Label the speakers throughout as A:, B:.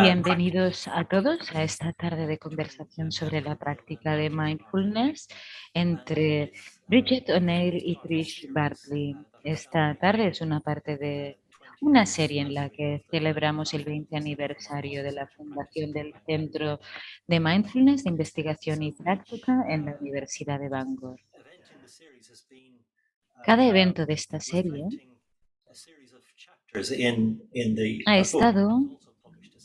A: Bienvenidos a todos a esta tarde de conversación sobre la práctica de mindfulness entre Bridget O'Neill y Trish Bartley. Esta tarde es una parte de una serie en la que celebramos el 20 aniversario de la fundación del Centro de Mindfulness de Investigación y Práctica en la Universidad de Bangor. Cada evento de esta serie ha estado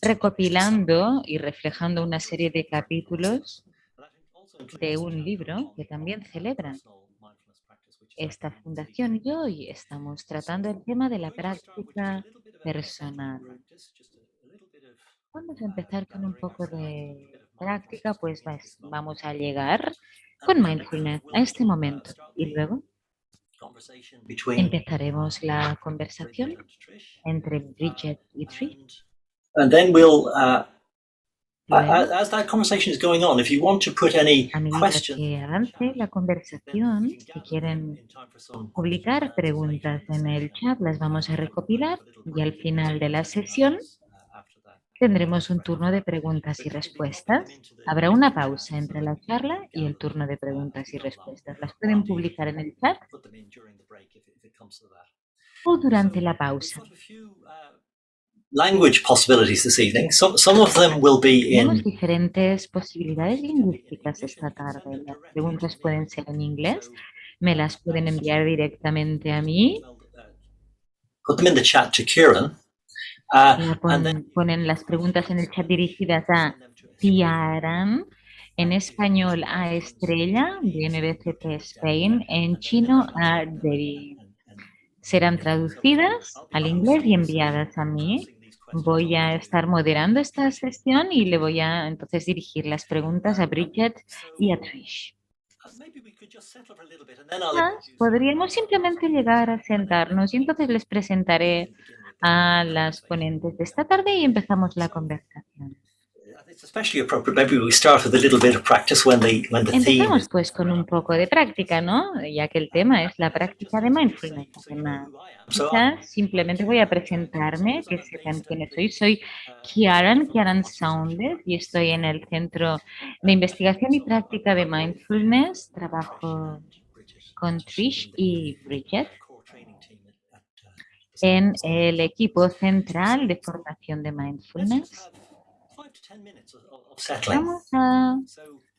A: recopilando y reflejando una serie de capítulos de un libro que también celebra esta fundación y hoy estamos tratando el tema de la práctica personal. Vamos a empezar con un poco de práctica, pues vamos a llegar con mindfulness a este momento y luego empezaremos la conversación entre Bridget y Trish.
B: And then we'll,
A: Luego,
B: as that conversation is going on, if you want to put any
A: a medida
B: questions,
A: que avance la conversación, si quieren publicar preguntas en el chat, las vamos a recopilar y al final de la sesión tendremos un turno de preguntas y respuestas. Habrá una pausa entre la charla y el turno de preguntas y respuestas. Las pueden publicar en el chat o durante la pausa.
B: language possibilities this evening. Some of them will be
A: Tenemos
B: in.
A: diferentes posibilidades lingüísticas esta tarde. Las preguntas pueden ser en inglés, me las pueden enviar directamente a mí.
B: Put them in the chat to Kieran. And then
A: Ponen las preguntas en el chat dirigidas a Tiaran, en español a Estrella, de NBCT Spain, en chino a Debbie. Serán traducidas al inglés y enviadas a mí. Voy a estar moderando esta sesión y le voy a entonces dirigir las preguntas a Bridget y a Trish. Podríamos simplemente llegar a sentarnos y entonces les presentaré a las ponentes de esta tarde y empezamos la conversación.
B: It's especially appropriate. Maybe we start with a little bit of practice when the theme
A: Empezamos
B: is.
A: pues con un poco de práctica, ¿no? Ya que el tema es la práctica de mindfulness. Además, quizás simplemente voy a presentarme, que sepan quiénes soy. Soy Kieran Saunders y estoy en el Centro de Investigación y Práctica de Mindfulness. Trabajo con Trish y Bridget en el equipo central de formación de mindfulness. Vamos a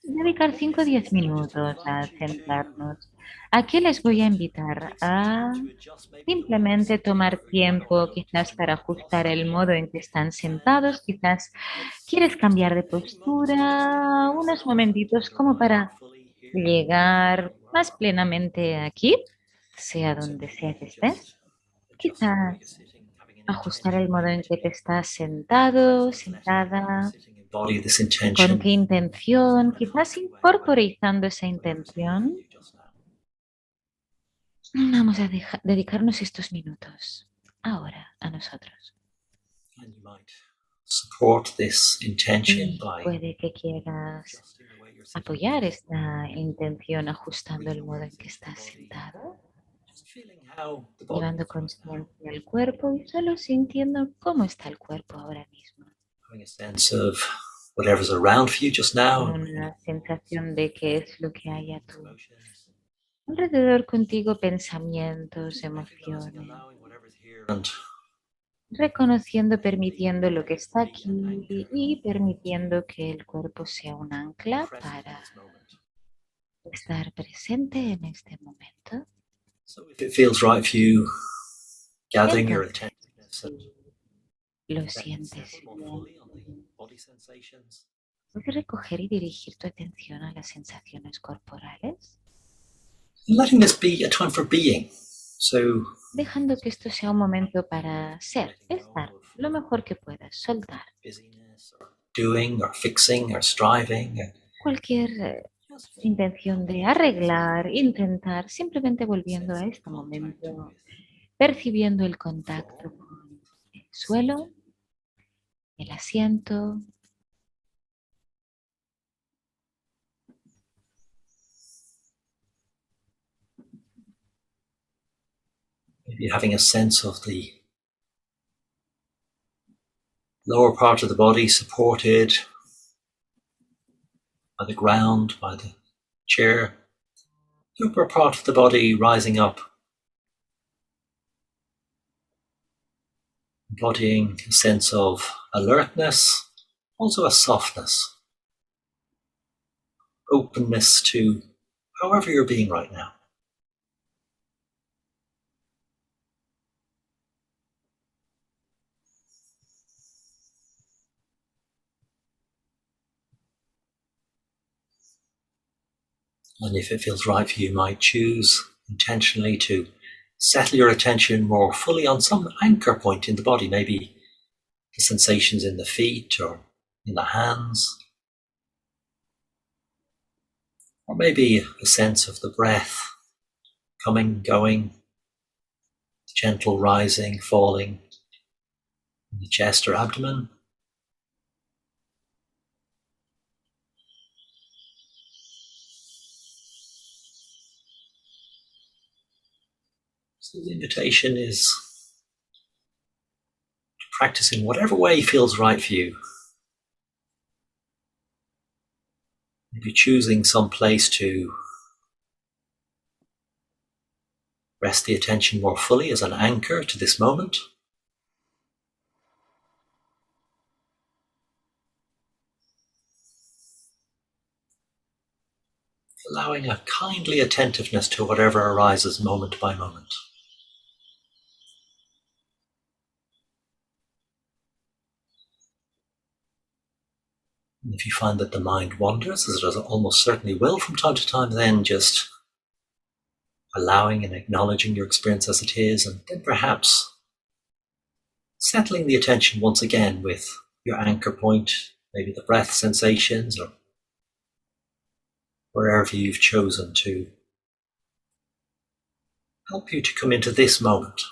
A: dedicar 5 o 10 minutos a sentarnos. ¿A qué les voy a invitar? A simplemente tomar tiempo, quizás para ajustar el modo en que están sentados, quizás quieres cambiar de postura, unos momentitos como para llegar más plenamente aquí, sea donde sea que estés. Quizás ajustar el modo en que te estás sentado, sentada,
B: Body this
A: con
B: intention.
A: qué intención, quizás incorporizando esa intención. Vamos a dedicarnos estos minutos ahora a nosotros.
B: And you might support this intention
A: Y
B: by
A: puede que quieras apoyar esta intención ajustando el modo en que estás sentado,
B: just feeling how the body
A: llevando conciencia al cuerpo y solo sintiendo cómo está el cuerpo ahora mismo.
B: having a sense of whatever's around for you just now,
A: Una sensación de qué es lo que hay a tu alrededor contigo, pensamientos, emociones,
B: and
A: reconociendo, permitiendo lo que está aquí y permitiendo que el cuerpo sea un ancla para estar presente en este momento.
B: so if it feels right for you, gathering your
A: Entonces,
B: attentiveness and
A: si lo
B: letting it
A: sientes
B: settle more
A: bien,
B: fully on the body sensations.
A: puedes recoger y dirigir tu atención a las sensaciones corporales,
B: Letting this be a time for being. So
A: dejando que esto sea un momento para ser, estar lo mejor que puedas, soltar
B: busyness or doing or fixing or striving.
A: cualquier intención de arreglar, intentar, simplemente volviendo a este momento, percibiendo el contacto con el suelo, el asiento.
B: Maybe having a sense of the Lower part of the body supported by the ground, by the chair. The upper part of the body rising up, embodying a sense of alertness, also a softness, openness to however you're being right now. And if it feels right for you, you might choose intentionally to settle your attention more fully on some anchor point in the body, maybe the sensations in the feet or in the hands, or maybe a sense of the breath coming, going, gentle rising, falling in the chest or abdomen. So the invitation is to practice in whatever way feels right for you. Maybe choosing some place to rest the attention more fully as an anchor to this moment. Allowing a kindly attentiveness to whatever arises moment by moment. And if you find that the mind wanders, as it almost certainly will from time to time, then just allowing and acknowledging your experience as it is, and then perhaps settling the attention once again with your anchor point, maybe the breath sensations, or wherever you've chosen to help you to come into this moment.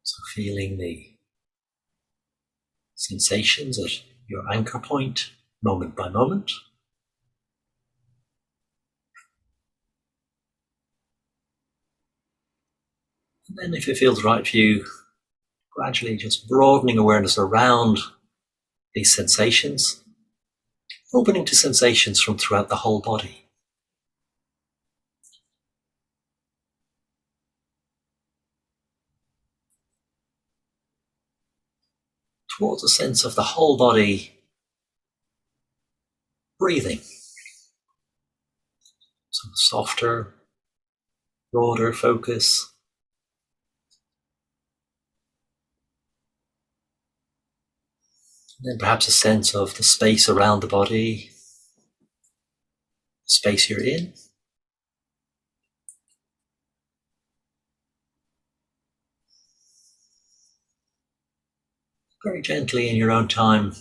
B: So feeling the sensations at your anchor point, moment by moment. And then if it feels right for you, gradually just broadening awareness around these sensations, opening to sensations from throughout the whole body. Towards a sense of the whole body breathing. Some softer, broader focus. And then perhaps a sense of the space around the body, the space you're in. Very gently in your own time,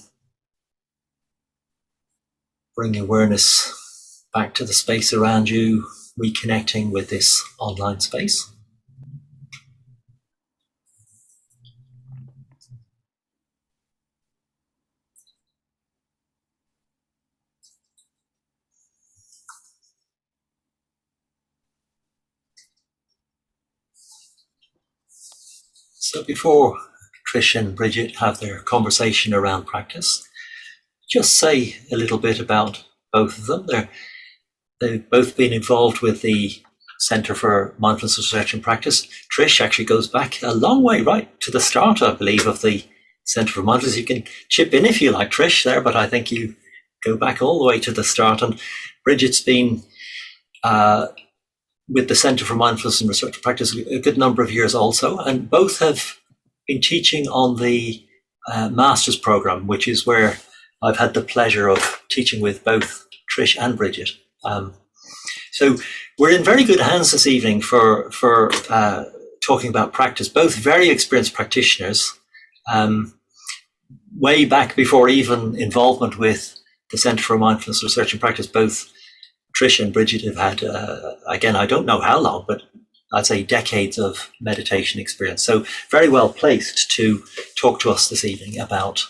B: bring awareness back to the space around you, reconnecting with this online space. So before Trish and Bridget have their conversation around practice, just say a little bit about both of them. They've both been involved with the Centre for Mindfulness Research and Practice. Trish actually goes back a long way, right to the start, I believe, of the Centre for Mindfulness. You can chip in if you like, Trish, there, but I think you go back all the way to the start. And Bridget's been with the Centre for Mindfulness and Research and Practice a good number of years also, and both have been teaching on the master's program, which is where I've had the pleasure of teaching with both Trish and Bridget. So we're in very good hands this evening for talking about practice, both very experienced practitioners, way back before even involvement with the Centre for Mindfulness Research and Practice. Both Trish and Bridget have had, again, I don't know how long, but I'd say decades of meditation experience. So very well placed to talk to us this evening about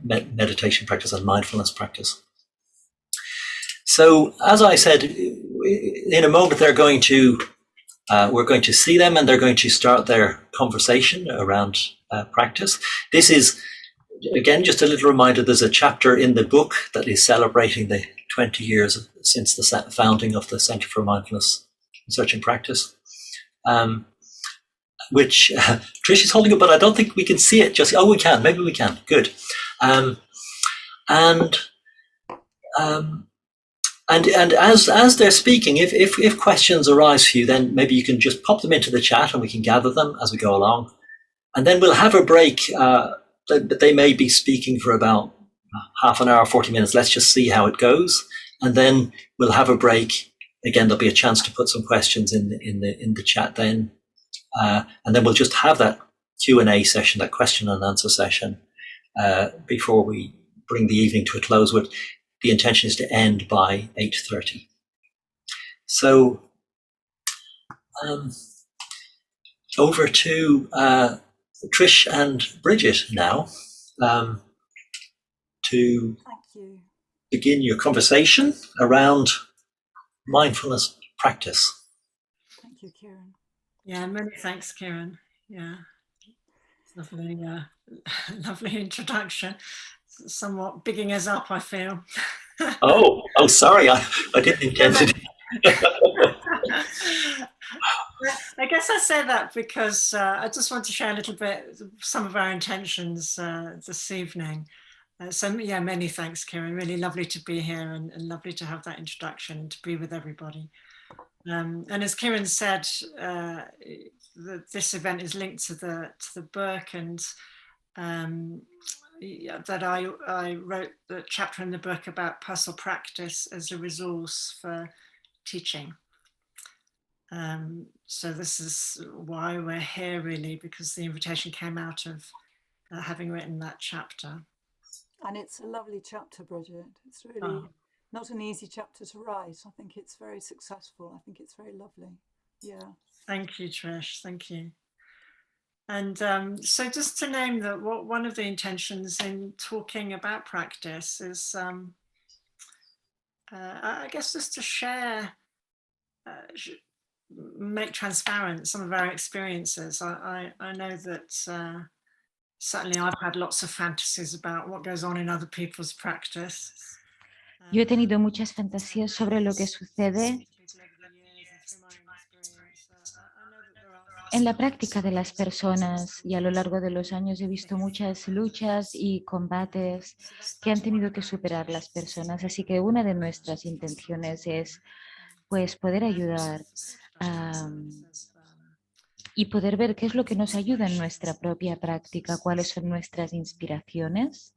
B: meditation practice and mindfulness practice. So as I said, in a moment we're going to see them and they're going to start their conversation around practice. This is, again, just a little reminder, there's a chapter in the book that is celebrating the 20 years since the founding of the Centre for Mindfulness Research and Practice, which Trish is holding up, but I don't think we can see it. Just, we can, maybe we can, good. And as they're speaking, if questions arise for you, then maybe you can just pop them into the chat and we can gather them as we go along. And then we'll have a break. They may be speaking for about half an hour, 40 minutes. Let's just see how it goes. And then we'll have a break. Again, there'll be a chance to put some questions in the chat then. And then we'll just have that Q&A session, that question and answer session, before we bring the evening to a close. With the intention is to end by 8:30. So over to Trish and Bridget now to begin your conversation around mindfulness practice.
C: Thank you, Kieran.
D: Yeah, many thanks, Kieran. Yeah, lovely, lovely introduction. Somewhat bigging us up, I feel.
B: Oh, sorry, I didn't intend to.
D: I guess I say that because I just want to share a little bit some of our intentions this evening. So yeah, many thanks, Kieran. Really lovely to be here and lovely to have that introduction and to be with everybody. And as Kieran said, this event is linked to the book, and that I wrote the chapter in the book about personal practice as a resource for teaching. So this is why we're here, really, because the invitation came out of having written that chapter.
C: And it's a lovely chapter, Bridget. It's really not an easy chapter to write. I think it's very successful. I think it's very lovely. Yeah.
D: Thank you, Trish. Thank you. And so just to name that, one of the intentions in talking about practice is, I guess, just to share, make transparent some of our experiences. I know that certainly I've had lots of fantasies about what goes on in other people's practice.
A: Yo he tenido muchas fantasías sobre lo que sucede en la práctica de las personas, y a lo largo de los años he visto muchas luchas y combates que han tenido que superar las personas. Así que una de nuestras intenciones es, pues, poder ayudar y poder ver qué es lo que nos ayuda en nuestra propia práctica, cuáles son nuestras inspiraciones.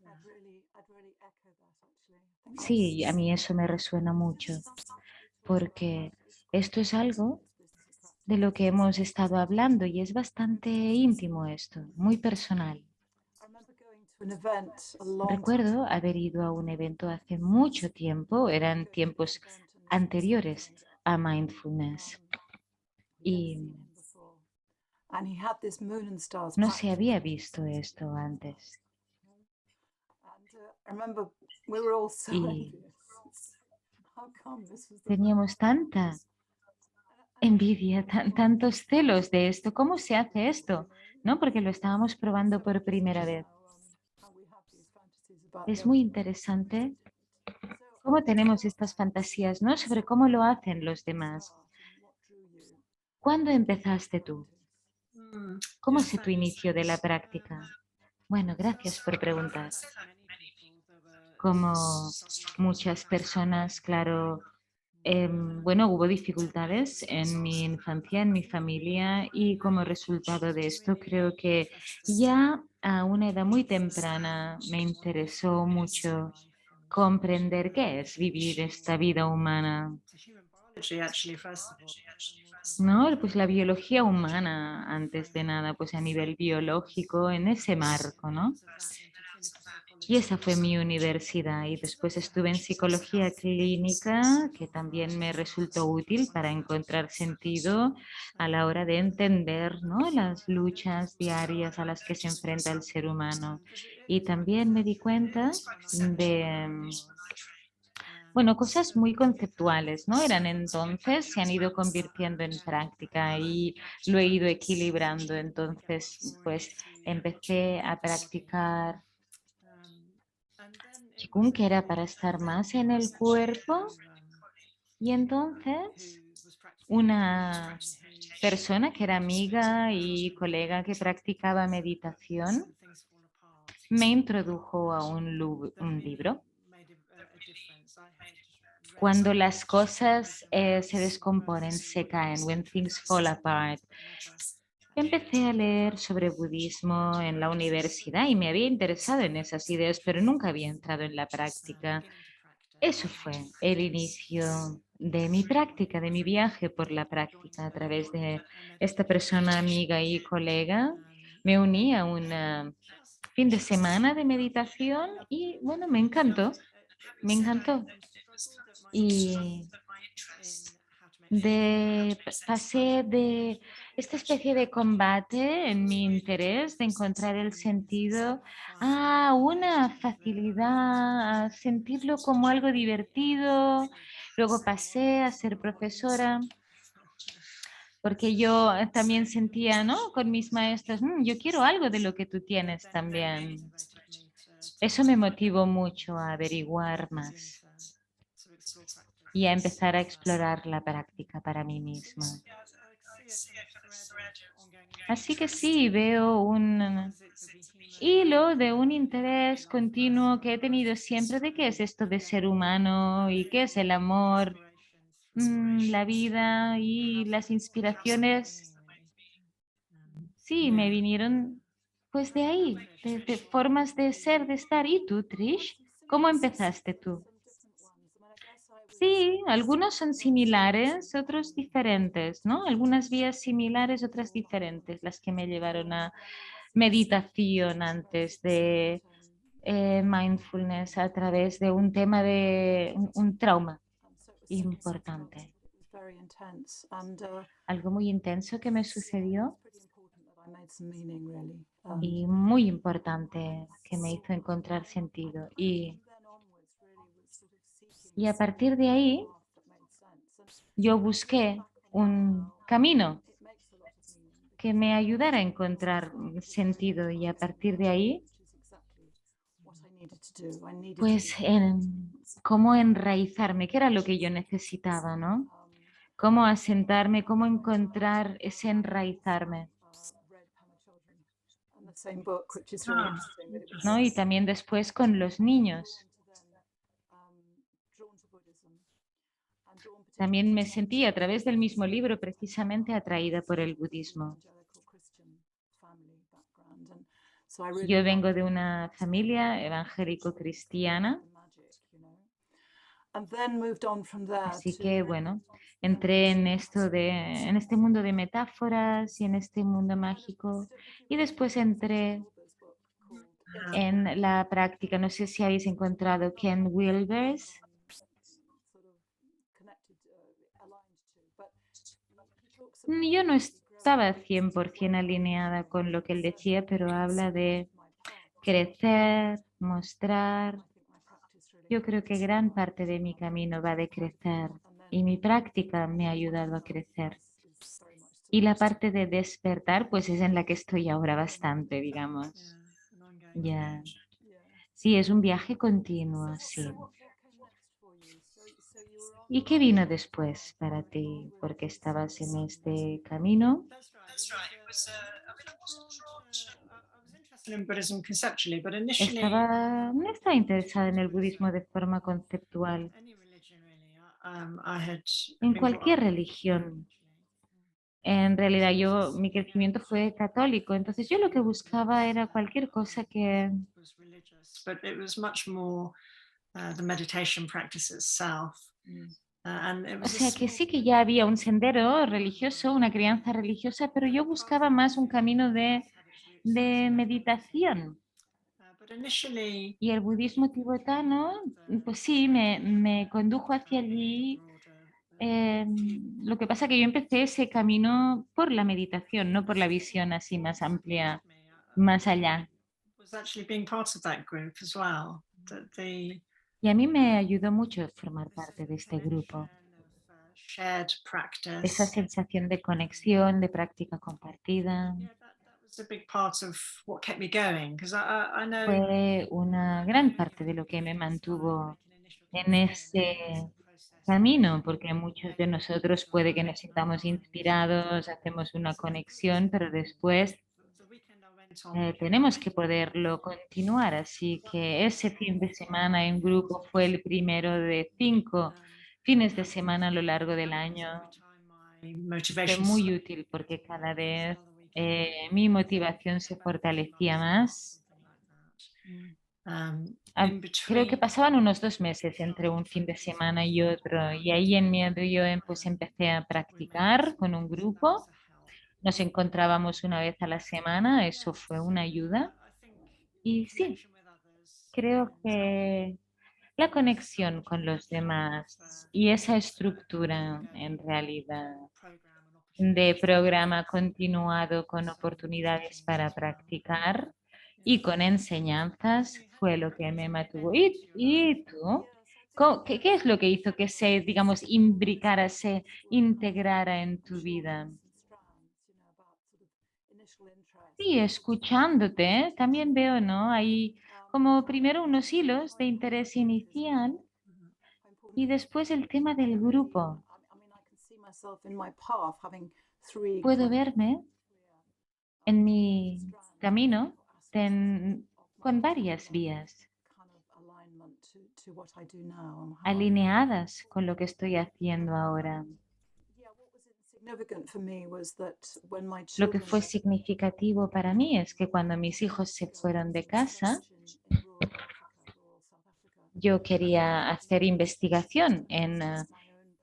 A: Sí, a mí eso me resuena mucho, porque esto es algo de lo que hemos estado hablando y es bastante íntimo esto, muy personal. Recuerdo haber ido a un evento hace mucho tiempo, eran tiempos anteriores a mindfulness, y no se había visto esto antes. Y teníamos tanta envidia, tantos celos de esto. ¿Cómo se hace esto? ¿No? Porque lo estábamos probando por primera vez. Es muy interesante cómo tenemos estas fantasías, ¿no? Sobre cómo lo hacen los demás. ¿Cuándo empezaste tú? ¿Cómo es tu inicio de la práctica? Bueno, gracias por preguntar. Como muchas personas, claro, Bueno, hubo dificultades en mi infancia, en mi familia, y como resultado de esto creo que ya a una edad muy temprana me interesó mucho comprender qué es vivir esta vida humana,
D: Actually, first of all.
A: ¿no? Pues la biología humana, antes de nada, pues a nivel biológico, en ese marco, ¿no? Y esa fue mi universidad. Y después estuve en psicología clínica, que también me resultó útil para encontrar sentido a la hora de entender, ¿no?, las luchas diarias a las que se enfrenta el ser humano. Y también me di cuenta de, bueno, cosas muy conceptuales, ¿no? Eran entonces, se han ido convirtiendo en práctica y lo he ido equilibrando. Entonces, pues empecé a practicar Qigong, que era para estar más en el cuerpo, y entonces una persona que era amiga y colega que practicaba meditación me introdujo a un libro. Cuando las cosas se descomponen, se caen, when things fall apart. Empecé a leer sobre budismo en la universidad y me había interesado en esas ideas, pero nunca había entrado en la práctica. Eso fue el inicio de mi práctica, de mi viaje por la práctica a través de esta persona amiga y colega. Me uní a un fin de semana de meditación y bueno, me encantó, me encantó. Y pasé de esta especie de combate en mi interés de encontrar el sentido a una facilidad, a sentirlo como algo divertido. Luego pasé a ser profesora porque yo también sentía, ¿no?, con mis maestros: yo quiero algo de lo que tú tienes también". Eso me motivó mucho a averiguar más y a empezar a explorar la práctica para mí misma. Así que sí, veo un hilo de un interés continuo que he tenido siempre de qué es esto de ser humano y qué es el amor, la vida y las inspiraciones. Sí, me vinieron pues de ahí, de formas de ser, de estar. ¿Y tú, Trish? ¿Cómo empezaste tú? Sí, algunos son similares, otros diferentes, ¿no? Algunas vías similares, otras diferentes, las que me llevaron a meditación antes de mindfulness a través de un tema de un trauma importante, algo muy intenso que me sucedió y muy importante que me hizo encontrar sentido. Y a partir de ahí yo busqué un camino que me ayudara a encontrar sentido y a partir de ahí, pues, cómo enraizarme, que era lo que yo necesitaba, ¿no? Cómo asentarme, cómo encontrar ese enraizarme, ¿no? Y también después con los niños. También me sentí a través del mismo libro precisamente atraída por el budismo. Yo vengo de una familia evangélico-cristiana, así que bueno, entré en en este mundo de metáforas y en este mundo mágico, y después entré en la práctica. No sé si habéis encontrado Ken Wilbers. Yo no estaba 100% alineada con lo que él decía, pero habla de crecer, mostrar. Yo creo que gran parte de mi camino va de crecer y mi práctica me ha ayudado a crecer. Y la parte de despertar, pues es en la que estoy ahora bastante, digamos. Ya. Sí, es un viaje continuo, sí. ¿Y qué vino después para ti? Porque estabas en este camino. No estaba interesada en el budismo de forma conceptual. en cualquier religión. En realidad mi crecimiento fue católico, entonces yo lo que buscaba era cualquier cosa que...
D: but it was much more the meditation practice itself. And it
A: O
D: was a
A: sea que
D: small
A: sí que ya había un sendero religioso, una crianza religiosa, pero yo buscaba más un camino de meditación.
D: but initially
A: Y el budismo tibetano, pues sí, me condujo hacia allí. Eh, lo que pasa que yo empecé ese camino por la meditación, no por la visión así más amplia, más allá.
D: was actually being part of that group as well. That the
A: Y a mí me ayudó mucho formar
D: this sort
A: parte de
D: of
A: este grupo.
D: connection of shared
A: Esa
D: practice.
A: sensación de conexión, de práctica compartida,
D: Yeah, that was a big part of what kept me going because I know
A: fue una gran parte de lo que me mantuvo en ese camino, porque muchos de nosotros puede que nos sintamos inspirados, hacemos una conexión, pero después
D: the weekend I went on
A: tenemos que poderlo continuar. Así que ese fin de semana en grupo fue el primero de 5 fines de semana a lo largo del año.
D: my
A: Fue
D: motivation
A: muy útil porque cada vez mi motivación se fortalecía más.
D: in
A: Creo que
D: between
A: pasaban unos 2 meses entre un fin de semana y otro, y ahí en medio yo pues empecé a practicar con un grupo. Nos encontrábamos una vez a la semana, eso fue una ayuda. Y sí, creo que la conexión con los demás y esa estructura en realidad de programa continuado con oportunidades para practicar y con enseñanzas fue lo que me mantuvo. ¿Y tú? ¿Qué es lo que hizo que se, digamos, imbricara, se integrara en tu vida? Sí, escuchándote, también veo, ¿no? Hay como primero unos hilos de interés inicial y después el tema del grupo. Puedo verme en mi camino con varias vías alineadas con lo que estoy haciendo ahora. Lo que fue significativo para mí es que cuando mis hijos se fueron de casa, yo quería hacer investigación en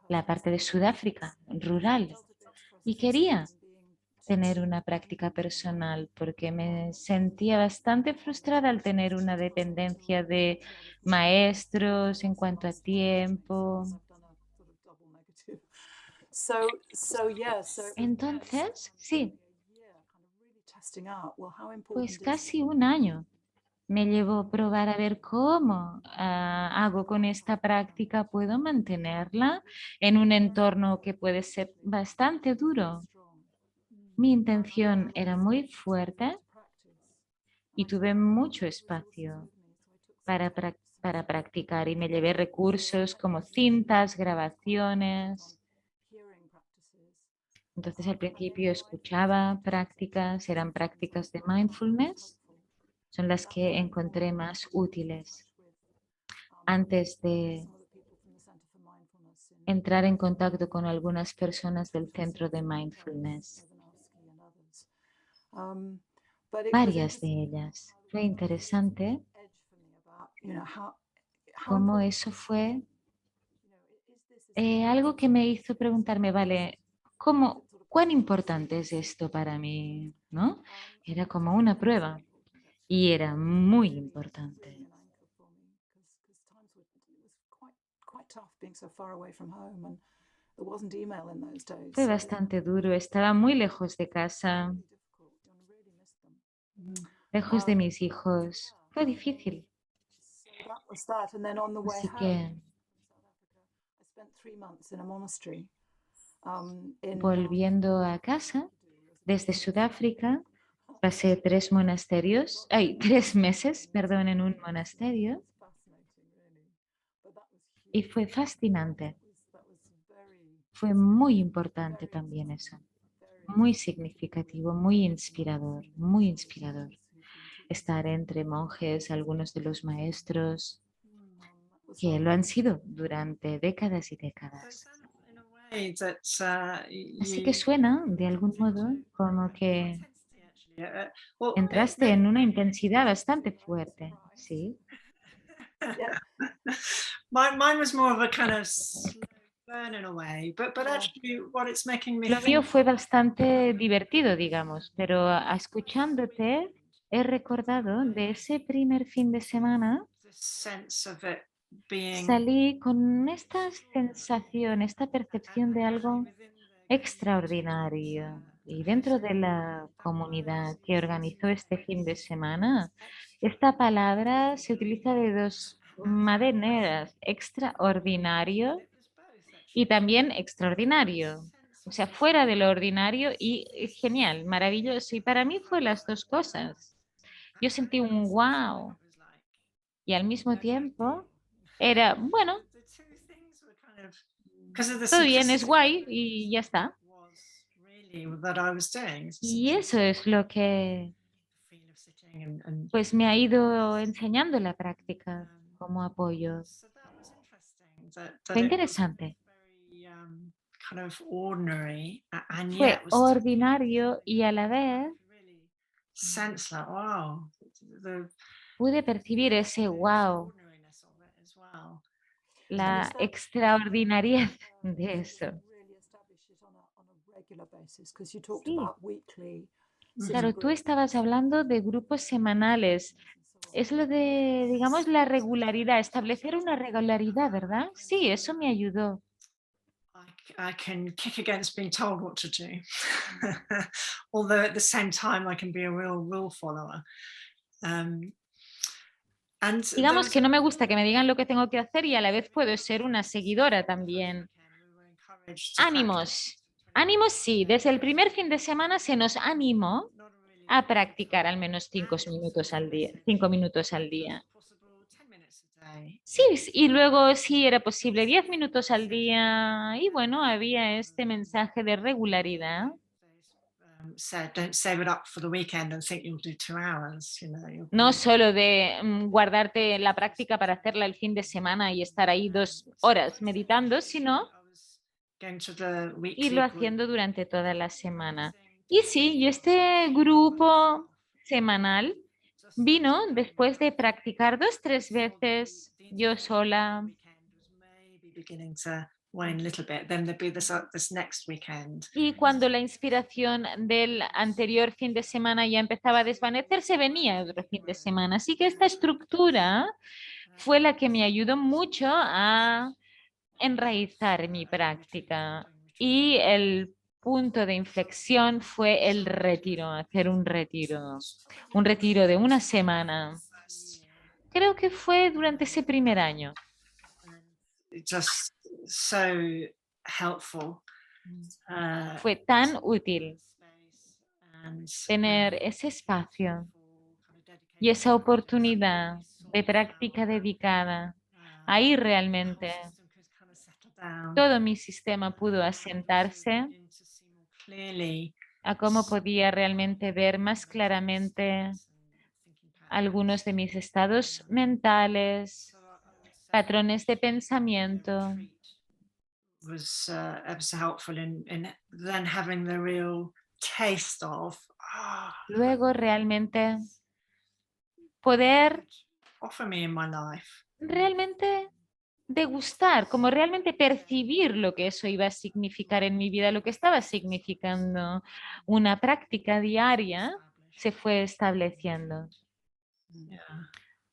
A: la parte de Sudáfrica, rural, y quería tener una práctica personal porque me sentía bastante frustrada al tener una dependencia de maestros en cuanto a tiempo. Entonces, sí, pues casi un año me llevó probar a ver cómo hago con esta práctica, puedo mantenerla en un entorno que puede ser bastante duro. Mi intención era muy fuerte y tuve mucho espacio para practicar y me llevé recursos como cintas, grabaciones. Entonces al principio escuchaba prácticas, eran prácticas de mindfulness, son las que encontré más útiles antes de entrar en contacto con algunas personas del centro de mindfulness. Varias de ellas. Fue interesante cómo eso fue algo que me hizo preguntarme, vale, ¿cuán importante es esto para mí? ¿No? Era como una prueba y era muy importante. Fue bastante duro, estaba muy lejos de casa, lejos de mis hijos. Fue difícil. Así que volviendo a casa desde Sudáfrica, pasé 3 meses, perdón, en un monasterio y fue fascinante. Fue muy importante también eso, muy significativo, muy inspirador, muy inspirador. Estar entre monjes, algunos de los maestros, que lo han sido durante décadas y
D: So
A: décadas.
D: sounds in a way that
A: Así que
D: you
A: suena, de algún modo, como que
D: intensity actually. Well,
A: entraste en una intensidad bastante fuerte, ¿sí?
C: Yeah.
D: mine was more of a kind of slow burn in a way, but
C: Yeah.
D: actually what it's making me
A: Lo mío
D: think
A: fue bastante divertido, digamos, pero escuchándote he recordado de ese primer fin de semana,
D: this sense of it being
A: salí con esta sensación, esta percepción de
D: actually
A: algo
D: within the community
A: extraordinario. Y dentro de la comunidad que organizó este fin de semana, esta palabra se utiliza de dos maneras, extraordinario y también extraordinario. O sea, fuera de lo ordinario y genial, maravilloso. Y para mí fue las dos cosas. Yo sentí un wow y al mismo tiempo era, bueno,
D: because of the
A: todo bien, es
D: simplicity
A: guay y ya está.
D: was really that I was doing.
A: Y eso es lo que
D: Feel of sitting and
A: pues me ha ido enseñando la práctica como apoyo.
D: so that was interesting that
A: Fue
D: it was
A: interesante.
D: very kind of ordinary and yet
A: Fue
D: was still
A: ordinario y a la vez
D: really sense like wow the
A: pude percibir ese wow,
D: ordinariness of it as well.
A: la extraordinariedad de eso.
C: Really establish it on a regular basis because you talked
A: Sí,
C: about weekly
A: claro, tú estabas hablando de grupos semanales. Es lo de, digamos, la regularidad, establecer una regularidad, ¿verdad? Sí, eso me ayudó.
D: I can kick against being told what to do, although at the same time I can be a real rule follower. And there
A: Digamos
D: was
A: que no me gusta que me digan lo que tengo que hacer y a la vez puedo ser una seguidora también.
D: we were encouraged to practice
A: Ánimos. Ánimos sí, desde el primer fin de semana se nos animó
D: not a really
A: a
D: long
A: practicar al
D: time,
A: menos 5 minutos al día,
D: and
A: 5 minutos al día.
D: possible 10 minutes a day.
A: Sí, y luego sí era posible 10 minutos al día y bueno, había este mensaje de regularidad.
D: Said don't save it up for the weekend and think you'll do 2 hours.
A: No solo de guardarte la práctica para hacerla el fin de semana y estar ahí 2 horas meditando, sino
D: going to the
A: irlo
D: weekly group.
A: haciendo durante toda la semana. Y sí, y este grupo semanal vino después de practicar 2, 3 veces yo sola.
D: Beginning to wane a little bit. Then there'd be this next weekend.
A: Y cuando la inspiración del anterior fin de semana ya empezaba a desvanecerse, venía otro fin de semana. Así que esta estructura fue la que me ayudó mucho a enraizar mi práctica. Y el punto de inflexión fue el retiro, hacer un retiro de una semana. Creo que fue durante ese primer año.
D: Just so helpful.
A: Fue tan útil
D: And
A: tener ese espacio y esa oportunidad de práctica dedicada. Ahí realmente todo mi sistema pudo asentarse a cómo podía realmente ver más claramente algunos de mis estados mentales, patrones de pensamiento.
D: Was ever so helpful in then having the real taste of
A: Luego realmente poder
D: offer me in my life.
A: realmente degustar, como realmente percibir lo que eso iba a significar en mi vida, lo que estaba significando. Una práctica diaria se fue estableciendo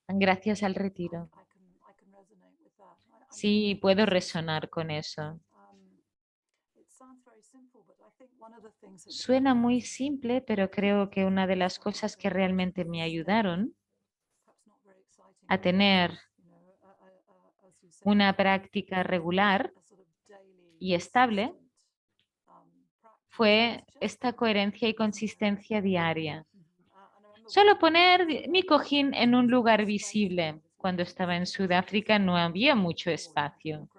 A: gracias al retiro.
C: I can resonate with that.
A: Sí, puedo resonar con eso.
C: It sounds very simple, but I think one of the things that
A: Suena muy simple, pero creo que una de las cosas que realmente me ayudaron
C: perhaps not very exciting,
A: a tener
C: as you say,
A: una práctica regular
C: a sort of daily
A: y estable
C: consistent, practice.
A: fue esta coherencia y consistencia diaria.
C: And I remember
A: Solo poner mi cojín en un lugar visible. Cuando estaba en Sudáfrica no había mucho espacio,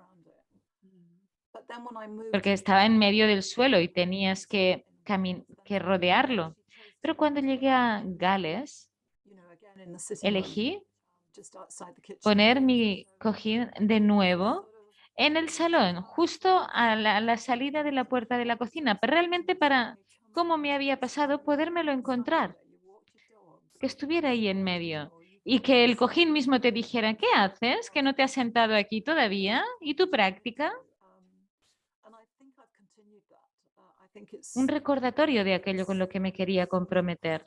C: but then when I moved
A: porque estaba en medio del suelo y tenías que rodearlo. Pero cuando llegué a Gales,
C: you know, again in the sitting room,
A: elegí poner mi cojín de nuevo en el salón, justo a la salida de la puerta de la cocina, pero realmente para, como me había pasado, podérmelo encontrar, que estuviera ahí en medio y que el cojín mismo te dijera, ¿qué haces? ¿Que no te has sentado aquí todavía? ¿Y tu práctica? Un recordatorio de aquello con lo que me quería comprometer.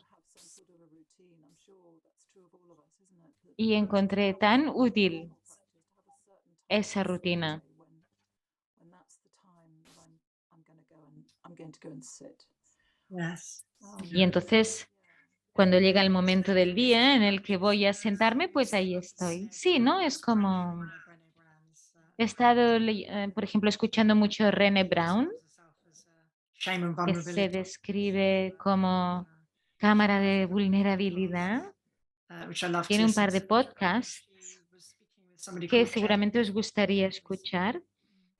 A: Y encontré tan útil esa rutina.
D: Yes.
A: Y entonces, cuando llega el momento del día en el que voy a sentarme, pues ahí estoy. Sí, ¿no? Es como he estado, por ejemplo, escuchando mucho Brené Brown,
D: Shame and
A: que se
D: vulnerability,
A: describe como cámara de vulnerabilidad.
D: which I love to
A: Tiene un
D: listen
A: par de
D: to.
A: podcasts
D: Was speaking with somebody
A: que
D: called James.
A: seguramente os gustaría escuchar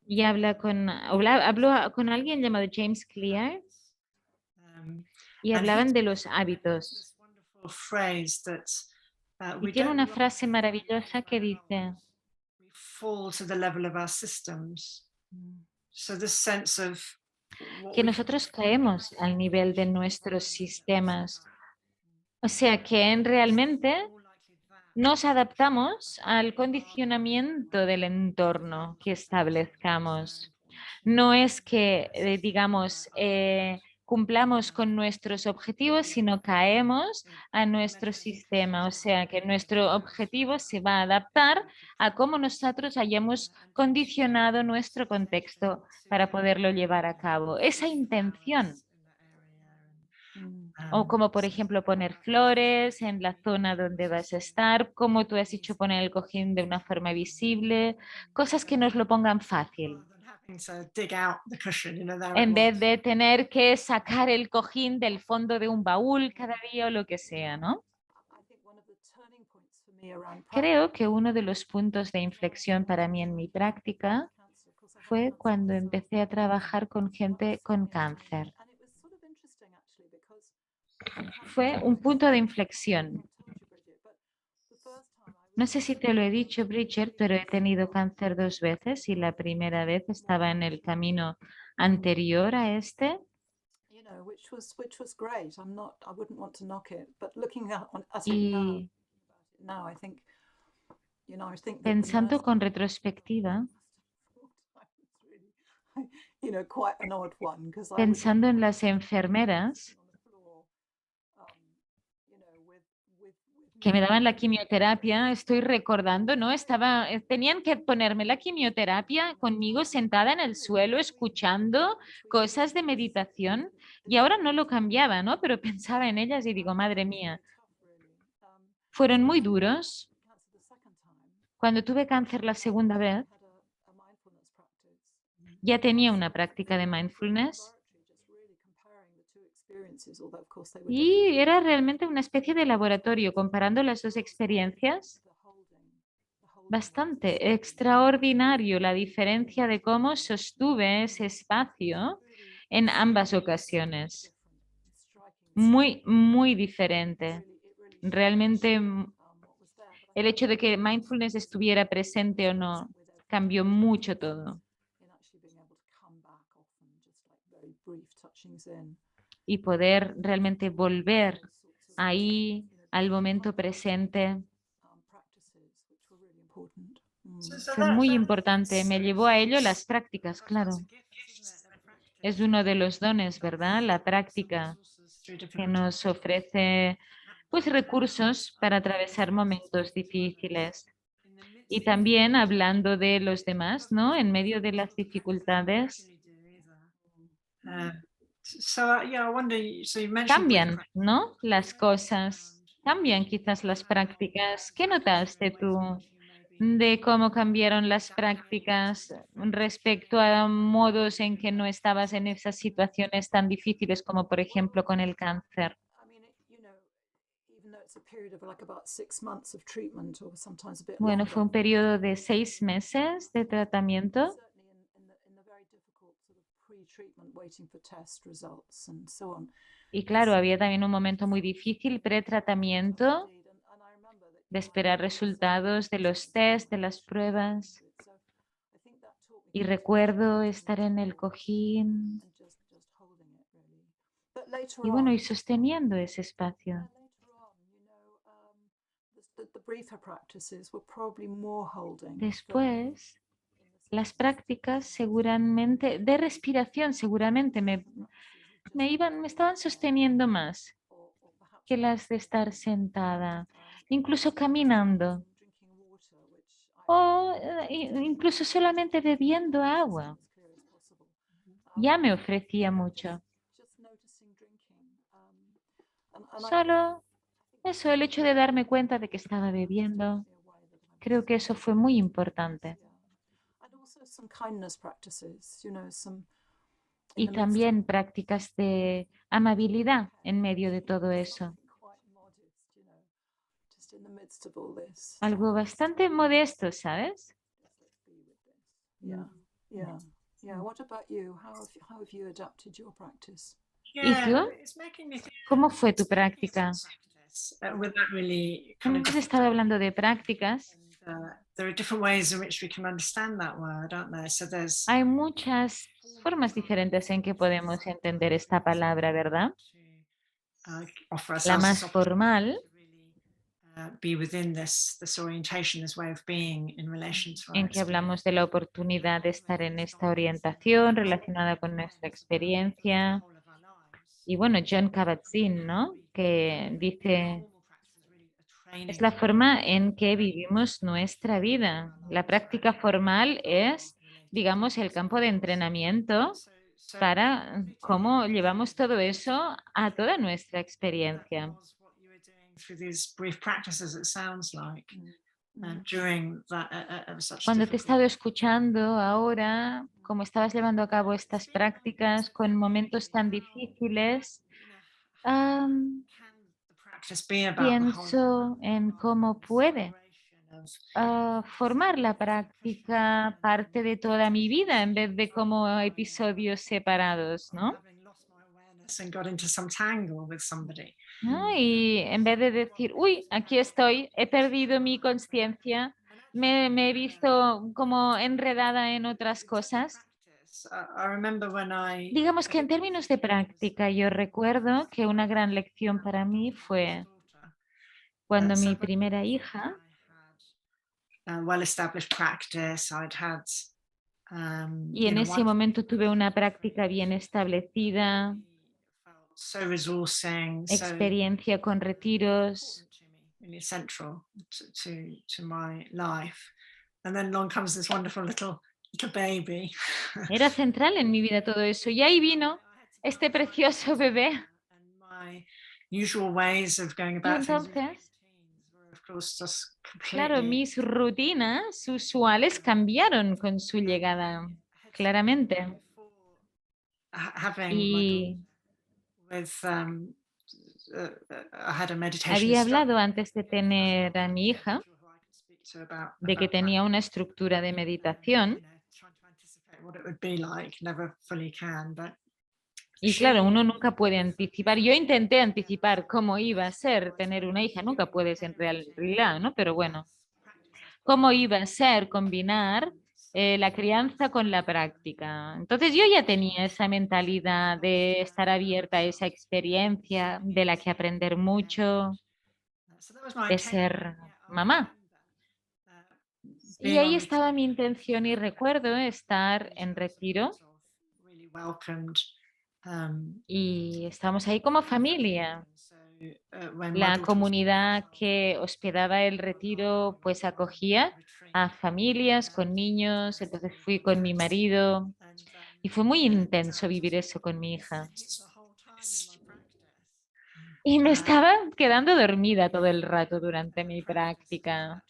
A: y habló con alguien llamado James Clear
D: Um,
A: y
D: and he
A: hablaban de los hábitos.
D: this wonderful phrase that
A: Y
D: we
A: tiene
D: don't
A: una
D: rise
A: frase maravillosa que dice
D: we fall to the level of our systems. So this sense of what
A: que
D: we
A: nosotros caemos al nivel de nuestros sistemas. O sea que realmente nos adaptamos al condicionamiento del entorno que establezcamos. No es que, digamos, cumplamos con nuestros objetivos, sino caemos a nuestro sistema. O sea que nuestro objetivo se va a adaptar a cómo nosotros hayamos condicionado nuestro contexto para poderlo llevar a cabo. Esa intención. O como por ejemplo poner flores en la zona donde vas a estar, como tú has dicho poner el cojín de una forma visible, cosas que nos lo pongan fácil,
D: to dig out the cushion, there it
A: en
D: was.
A: vez de tener que sacar el cojín del fondo de un baúl cada día o lo que sea, ¿no? Creo que uno de los puntos de inflexión para mí en mi práctica fue cuando empecé a trabajar con gente con cáncer. Fue un punto de inflexión. No sé si te lo he dicho, Bridget, pero he tenido cáncer 2 veces y la primera vez estaba en el camino anterior a este
C: which was great. I wouldn't want to knock it, but looking at it
A: y
C: now, I think, I think that the
A: pensando
C: nurse
A: con retrospectiva,
C: quite an odd one because I would
A: pensando en las enfermeras que me daban la quimioterapia, estoy recordando, ¿no? Tenían que ponerme la quimioterapia conmigo sentada en el suelo, escuchando cosas de meditación, y ahora no lo cambiaba, ¿no? Pero pensaba en ellas y digo, madre mía, fueron muy duros. Cuando tuve cáncer la segunda vez, ya tenía una práctica de mindfulness y era realmente una especie de laboratorio comparando las dos experiencias. Bastante extraordinario la diferencia de cómo sostuve ese espacio en ambas ocasiones. Muy, muy diferente. Realmente el hecho de que mindfulness estuviera presente o no cambió mucho todo. Y poder realmente volver ahí al momento presente fue muy importante. Me llevó a ello las prácticas, claro. Es uno de los dones, ¿verdad? La práctica que nos ofrece pues recursos para atravesar momentos difíciles. Y también hablando de los demás, ¿no? En medio de las dificultades cambian, ¿no? Las cosas, cambian quizás las prácticas. ¿Qué notaste tú de cómo cambiaron las prácticas respecto a modos en que no estabas en esas situaciones tan difíciles como por ejemplo con el cáncer? Bueno, fue un periodo de 6 meses de tratamiento. Y claro, había también un momento muy difícil, pretratamiento. de esperar resultados de los test, de las pruebas. Y recuerdo estar en el cojín y bueno, y sosteniendo ese espacio. Después, las prácticas seguramente, de respiración seguramente me estaban sosteniendo más que las de estar sentada, incluso caminando o incluso solamente bebiendo agua. Ya me ofrecía mucho. Solo eso, el hecho de darme cuenta de que estaba bebiendo, creo que eso fue muy importante. Y también prácticas de amabilidad en medio de todo eso. Algo bastante modesto, ¿sabes? ¿Y
D: Yeah,
A: tú?
D: it's making me think
A: ¿Cómo fue tu
D: it's making me
A: práctica?
D: practice without really kind of
A: Hemos estado hablando de prácticas.
D: there are different ways in which we can understand that word, aren't there? So there's
A: Hay muchas formas diferentes en que podemos entender esta palabra, ¿verdad?
D: offer
A: La
D: ourselves this
A: más
D: opportunity
A: formal,
D: to really be within this orientation, this way of being in relation to our
A: en que hablamos de
D: experience.
A: la oportunidad de estar en esta orientación relacionada con nuestra experiencia. Y bueno, John Kabat-Zinn, ¿no? Que dice, es la forma en que vivimos nuestra vida. La práctica formal es, digamos, el campo de entrenamiento para cómo llevamos todo eso a toda nuestra experiencia. Cuando te he estado escuchando ahora, como estabas llevando a cabo estas prácticas con momentos tan difíciles, pienso en cómo puede formar la práctica parte de toda mi vida en vez de como episodios separados, ¿no? ¿No? Y en vez de decir, uy, aquí estoy, he perdido mi conciencia, me he visto como enredada en otras cosas. Digamos que en términos de práctica, yo recuerdo que una gran lección para mí fue cuando mi primera hija, y en ese momento tuve una práctica bien establecida, experiencia con retiros.
D: Really central to my life. And then along comes this wonderful little baby.
A: Era central en mi vida todo eso. Y ahí vino este precioso bebé.
D: And my usual ways of going
A: Y
D: about things,
A: entonces,
D: were of course just
A: claro,
D: completely
A: mis rutinas usuales cambiaron con su llegada, claramente.
D: having my daughter
A: Y
D: with I had a meditation
A: había
D: instructor
A: hablado antes de tener a mi hija
D: who I can speak to
A: de que
D: about practice.
A: tenía una estructura de meditación.
D: Trying to anticipate what it would be like, never fully can, but
A: Y claro, uno nunca puede anticipar. Yo intenté anticipar cómo iba a ser tener una hija, nunca puedes en realidad, ¿no? Pero bueno, cómo iba a ser combinar la crianza con la práctica. Entonces yo ya tenía esa mentalidad de estar abierta a esa experiencia, de la que aprender mucho, de ser mamá. Y ahí estaba mi intención y recuerdo estar en retiro y estamos ahí como familia. La comunidad que hospedaba el retiro pues acogía a familias con niños, entonces fui con mi marido y fue muy intenso vivir eso con mi hija. Y me estaba quedando dormida todo el rato durante mi práctica.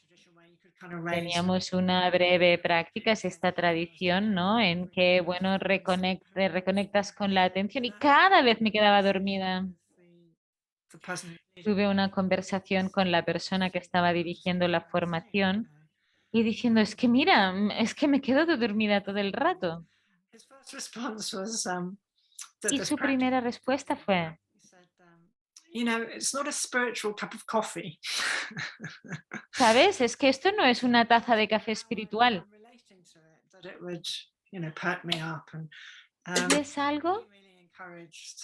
A: Teníamos una breve práctica, es esta tradición, ¿no? En que, bueno, reconectas con la atención y cada vez me quedaba dormida. Tuve una conversación con la persona que estaba dirigiendo la formación y diciendo, es que mira, es que me quedo dormida todo el rato. Y su primera respuesta fue,
D: it's not a spiritual cup of coffee.
A: ¿sabes? Es que esto no es una taza de café espiritual.
D: I'm relating to it, that it would, you know, perk me up, and
A: Y es algo
D: really encouraged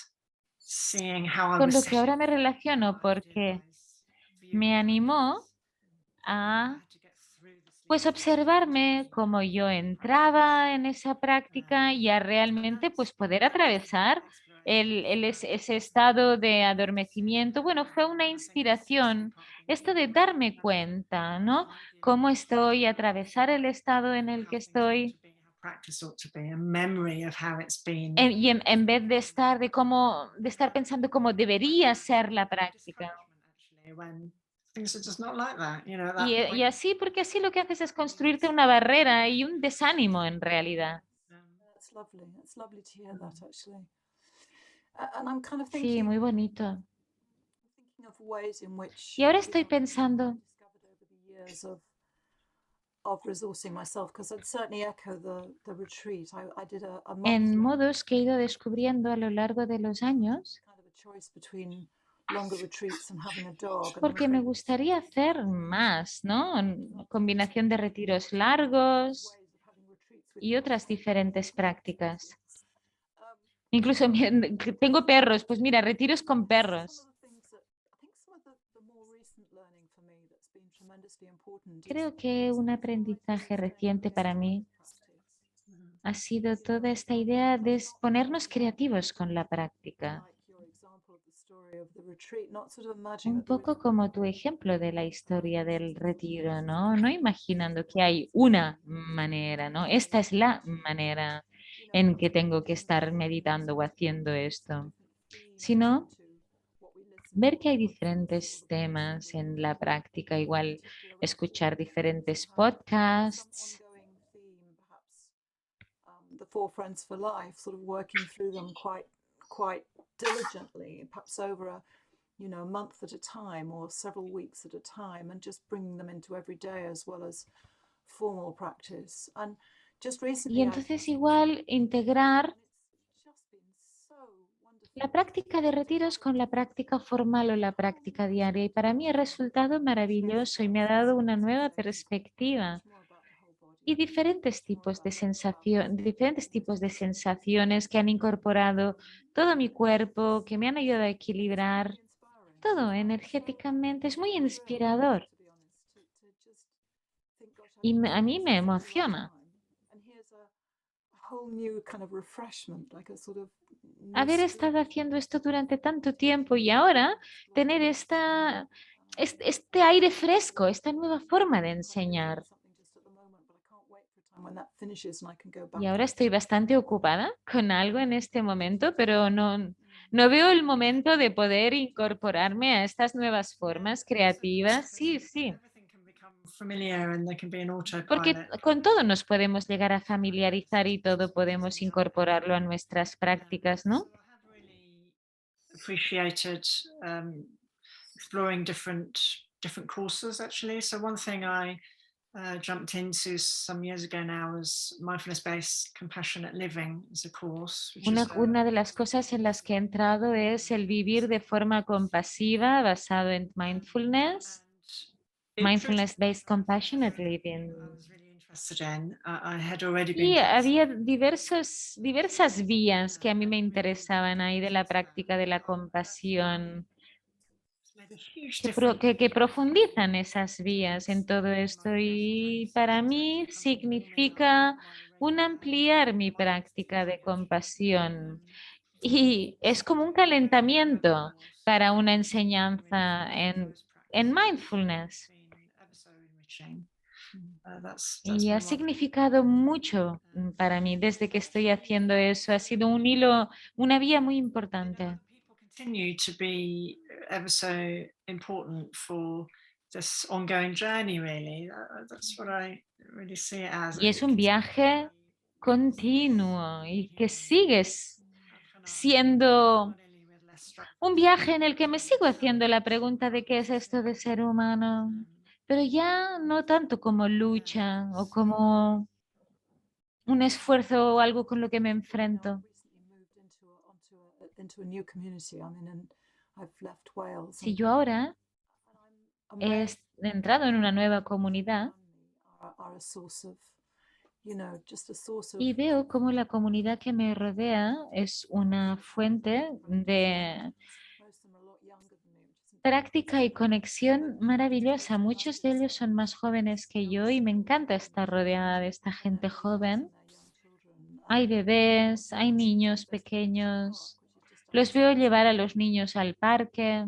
D: seeing how I
A: con
D: was
A: lo que
D: sitting
A: ahora me
D: with
A: relaciono
D: my
A: porque
D: idealized view
A: me
D: of
A: animó
D: practice. I
A: a
D: had to get through the
A: pues
D: sleep
A: observarme cómo yo entraba en esa práctica y a
D: and
A: realmente pues poder atravesar
D: exploration.
A: ese estado de adormecimiento. Bueno, fue una
D: I think it's a big
A: inspiración
D: part of being
A: esto de
D: human.
A: darme cuenta, ¿no? Cómo estoy, atravesar el estado en el que
D: How things ought
A: estoy.
D: to be, how practice ought to be, a memory of how it's been.
A: Y en vez de estar de estar pensando cómo debería ser la práctica.
D: Discouragement actually when things are just not like that. You know, at
A: Y,
D: that
A: y
D: point.
A: así, porque así lo que haces es construirte una barrera y un desánimo en realidad.
C: That's lovely. It's lovely to hear that actually. And I'm kind of
A: Sí, muy bonito.
C: thinking of ways in which
A: Y ahora estoy pensando
C: discovered over the years of resourcing myself, because I'd certainly echo the retreat. I did a month
A: en
C: long
A: modos que he ido descubriendo a lo largo de los años,
C: kind of a choice between longer retreats and having a dog, and I'm
A: porque me
C: afraid
A: gustaría hacer más, ¿no? Combinación de retiros largos
C: ways of having retreats with
A: y otras diferentes prácticas.
C: um,
A: Incluso tengo perros, pues mira, retiros con perros.
C: some of the things that I think some of the more recent learning for me that's been tremendously important is
A: Creo que un aprendizaje reciente para mí ha sido toda esta idea de ponernos creativos con la práctica.
C: like your example of the story of the retreat, not sort of imagining
A: Un
C: that the
A: poco
C: retreat
A: como tu ejemplo de la historia del retiro, ¿no? No imaginando que hay una manera, ¿no? Esta es la manera en que tengo que estar meditando o haciendo esto, sino ver que hay diferentes temas en la práctica, igual escuchar diferentes podcasts.
C: the Four Friends for Life, sort of working through them quite diligently, perhaps over a month at a time or several weeks at a time, and just bringing them into every day as well as formal practice. And just
A: Y
C: recently,
A: entonces igual integrar
C: it's just been so wonderful.
A: la práctica de retiros con la práctica formal o la práctica diaria. Y para mí ha resultado maravilloso y me ha dado una nueva perspectiva y diferentes tipos de sensaciones que han incorporado todo mi cuerpo, que me han ayudado a equilibrar todo energéticamente. Es muy inspirador y a mí me emociona haber estado haciendo esto durante tanto tiempo y ahora tener este aire fresco, esta nueva forma de enseñar. Y ahora estoy bastante ocupada con algo en este momento, pero no veo el momento de poder incorporarme a estas nuevas formas creativas. Sí, sí,
D: Everything can become familiar and there can be an
A: porque
D: autopilot.
A: con todo nos podemos llegar a familiarizar y todo podemos incorporarlo a nuestras prácticas, ¿no?
D: So I have really appreciated exploring different courses actually. So one thing I jumped into some years ago now was mindfulness-based compassionate living as a course, which is
A: Una de las cosas en las que he entrado es el vivir de forma compasiva basado en mindfulness, mindfulness-based compassionate living.
D: I was really interested in. I had already been
A: Y había diversas vías que a mí me interesaban ahí de la práctica de la compasión,
D: made a huge difference.
A: que profundizan esas vías en todo esto y para mí significa un ampliar mi práctica de compasión y es como un calentamiento para una enseñanza en mindfulness. Y ha significado mucho para mí desde que estoy haciendo eso. Ha sido un hilo, una vía muy importante.
D: Continue to be ever so important for this ongoing journey, really. That's what I really see it as.
A: Y es un viaje continuo y que sigues siendo un viaje en el que me sigo haciendo la pregunta de qué es esto de ser humano, pero ya no tanto como lucha o como un esfuerzo o algo con lo que me enfrento. Si yo ahora he entrado en una nueva comunidad
C: are a source of, you know, just a source of
A: y veo cómo la comunidad que me rodea es una fuente de
C: most of them are a lot younger than me, which isn't
A: práctica y conexión maravillosa. Muchos de ellos son más jóvenes que yo y me encanta estar rodeada de esta gente joven.
C: their young children.
A: Hay bebés, hay niños pequeños. Los veo llevar a los niños al parque.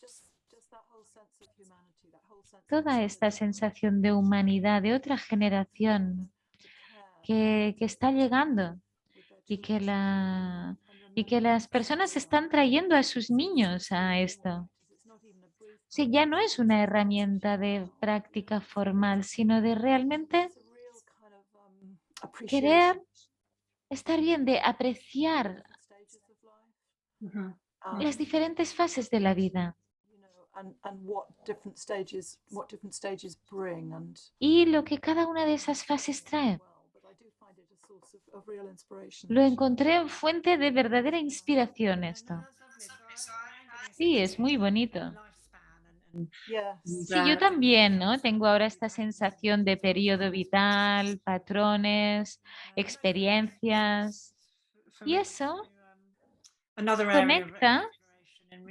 C: Just that whole sense of humanity, that whole sense of
A: Toda esta sensación de humanidad de otra generación que está llegando y y que las personas están trayendo a sus niños a esto. Sí, ya no es una herramienta de práctica formal, sino de realmente querer estar bien, de apreciar
D: Mhm.
A: las diferentes fases de la vida
C: and what different stages bring
A: y lo que cada una de esas fases trae.
C: but I do find it a source of real inspiration.
A: Lo encontré en fuente de verdadera inspiración esto. Sí, es muy bonito.
C: Yes.
A: Sí, yo también, ¿no? Tengo ahora esta sensación de periodo vital, patrones, experiencias. Y eso conecta,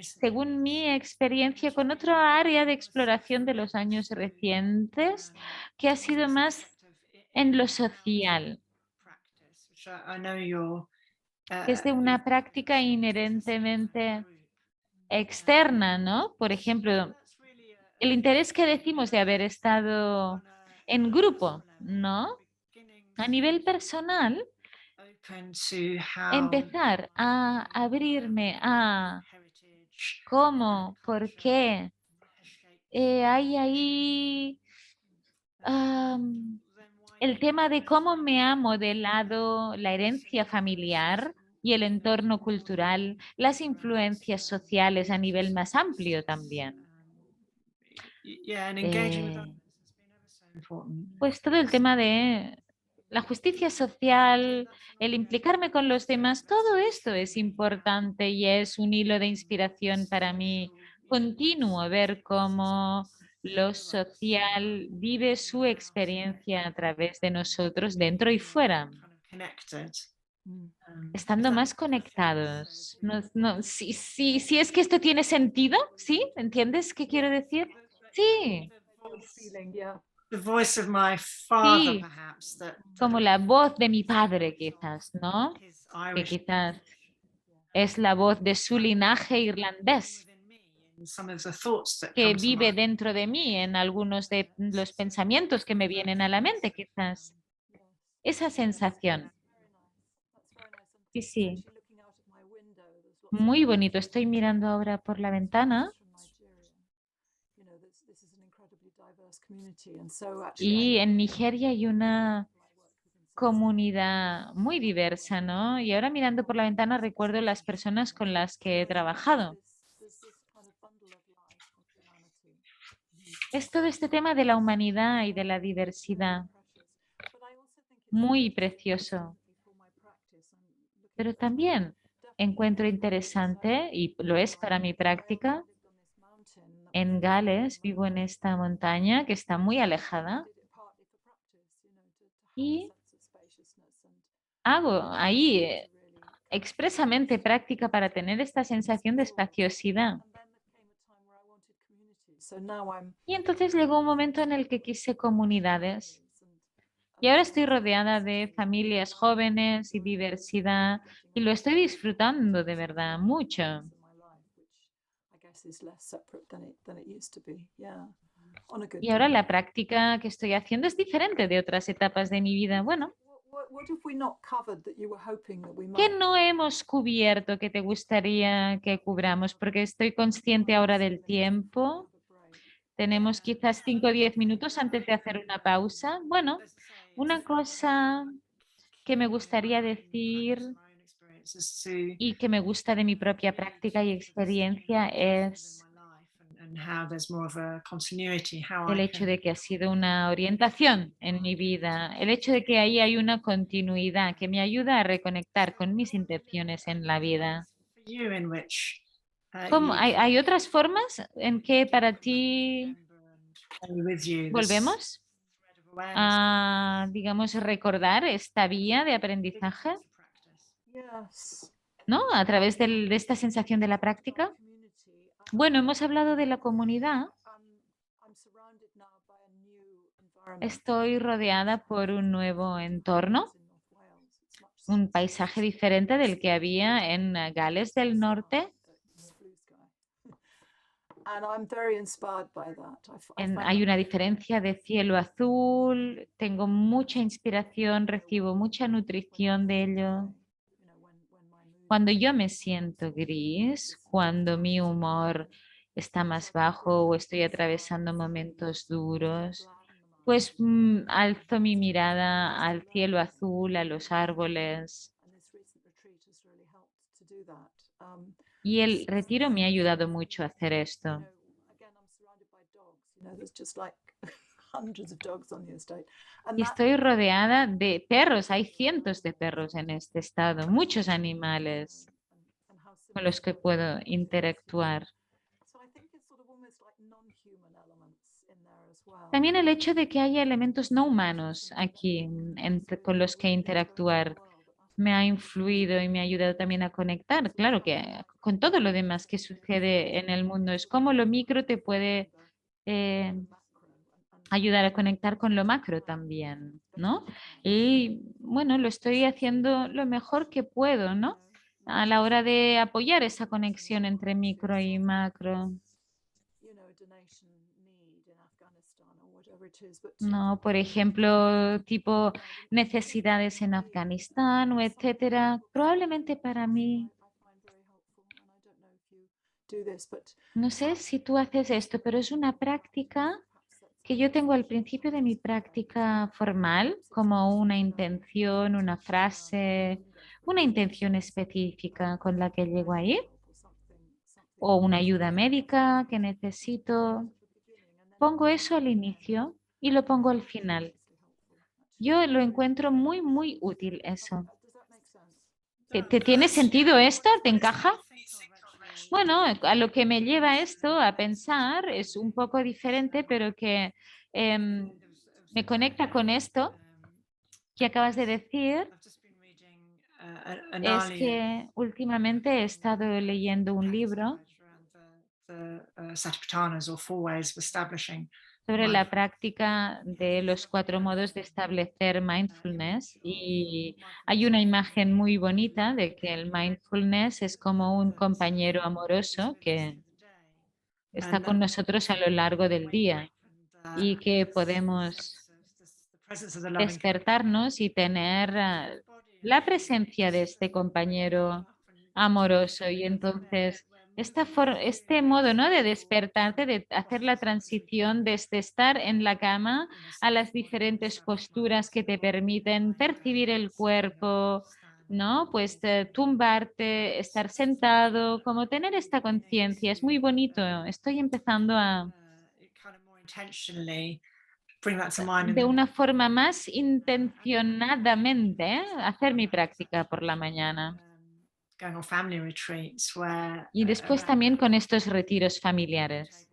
A: según mi experiencia, con otra área de exploración de los años recientes, que ha sido más en lo social, que es de una práctica inherentemente externa, ¿no? Por ejemplo, el interés que decimos de haber estado en grupo, ¿no? A nivel personal, empezar a abrirme a cómo, por qué hay ahí el tema de cómo me ha modelado la herencia familiar y el entorno cultural, las influencias sociales a nivel más amplio también. Pues todo el tema de la justicia social, el implicarme con los demás, todo esto es importante y es un hilo de inspiración para mí continuo, ver cómo lo social vive su experiencia a través de nosotros, dentro y fuera, estando más conectados. Si es que esto tiene sentido, ¿sí? ¿Entiendes qué quiero decir? Sí,
C: Feeling, yeah.
D: The voice of my father,
A: sí,
D: perhaps,
A: como la voz de mi padre, quizás, ¿no?
D: his
A: Que
D: Irish
A: quizás es la voz de su linaje irlandés,
D: within me, and some of the thoughts that
A: que
D: come to
A: vive
D: mind.
A: dentro de mí en algunos de los pensamientos que me vienen a la mente, quizás. Esa sensación. Sí, sí, muy bonito. Estoy mirando ahora por la ventana y en Nigeria hay una comunidad muy diversa, ¿no? Y ahora mirando por la ventana recuerdo las personas con las que he trabajado. Es todo este tema de la humanidad y de la diversidad, muy precioso. Pero también encuentro interesante, y lo es para mi práctica, en Gales, vivo en esta montaña que está muy alejada y hago ahí expresamente práctica para tener esta sensación de espaciosidad. Y entonces llegó un momento en el que quise comunidades. Y ahora estoy rodeada de familias jóvenes y diversidad y lo estoy disfrutando de verdad mucho. Y ahora la práctica que estoy haciendo es diferente de otras etapas de mi vida. Bueno, ¿qué no hemos cubierto que te gustaría que cubramos? Porque estoy consciente ahora del tiempo. Tenemos quizás 5 o 10 minutos antes de hacer una pausa. Bueno, una cosa que me gustaría decir y que me gusta de mi propia práctica y experiencia es el hecho de que ha sido una orientación en mi vida, el hecho de que ahí hay una continuidad que me ayuda a reconectar con mis intenciones en la vida. ¿Cómo? ¿Hay otras formas en que para ti
D: with you, this
A: Volvemos
D: thread of awareness
A: a, digamos, recordar esta vía de aprendizaje,
D: to practice.
C: Yes.
A: ¿no? A través de esta sensación de la práctica.
C: Community.
A: Bueno, hemos hablado de la comunidad.
C: I'm surrounded now by a new environment.
A: Estoy rodeada por un nuevo entorno,
C: In North Wales. It's much
A: un paisaje diferente del que había en Gales del Norte.
C: blue sky. And I'm very inspired by that. I find
A: Hay
C: that
A: una diferencia de cielo azul, tengo mucha inspiración, recibo mucha nutrición de ello.
C: you know, when my mood
A: Cuando yo me siento gris, cuando mi humor está más bajo o estoy atravesando momentos duros,
C: gladden the mind.
A: pues alzo mi mirada al cielo azul, a los árboles.
C: And this recent retreat has really helped to do that.
A: Y el retiro me ha ayudado mucho a hacer esto.
C: Again, I'm surrounded by dogs. You know, there's just like hundreds of dogs on the estate. And
A: Y
C: that,
A: estoy rodeada de perros, hay cientos de perros en este estado, muchos animales
C: and how
A: con los que puedo interactuar.
C: so I think it's sort of almost like non-human elements in there as well.
A: También el hecho de que haya elementos no humanos aquí con los que interactuar me ha influido y me ha ayudado también a conectar. Claro que con todo lo demás que sucede en el mundo, es como lo micro te puede ayudar a conectar con lo macro también, ¿no? Y bueno, lo estoy haciendo lo mejor que puedo, ¿no? A la hora de apoyar esa conexión entre micro y macro.
C: You know, a donation need in Afghanistan or whatever it is, but
A: No, por ejemplo, tipo necesidades en Afganistán o etcétera. Probablemente para mí,
C: I find very helpful. And I don't know if you do this, but
A: no sé si tú haces esto, pero es una práctica que yo tengo al principio de mi práctica formal, como una intención, una frase, una intención específica con la que llego ahí, o una ayuda médica que necesito. Pongo eso al inicio y lo pongo al final. Yo lo encuentro muy, muy útil eso.
C: does that make sense?
A: ¿Te tiene sentido esto? ¿Te encaja? Bueno, a lo que me lleva esto a pensar es un poco diferente, pero que me conecta con esto que acabas de decir.
D: I've just been reading an
A: Es
D: Arlian
A: que últimamente he estado leyendo un libro
D: the Satipatthanas or four ways of establishing
A: sobre la práctica de los 4 modos de establecer mindfulness y hay una imagen muy bonita de que el mindfulness es como un compañero amoroso que está con nosotros a lo largo del día y que podemos despertarnos y tener la presencia de este compañero amoroso y entonces este modo, ¿no?, de despertarte, de hacer la transición desde estar en la cama a las diferentes posturas que te permiten percibir el cuerpo, ¿no? Pues tumbarte, estar sentado, como tener esta conciencia, es muy bonito. Estoy empezando a de una forma más intencionadamente hacer mi práctica por la mañana. Y después también con estos retiros familiares,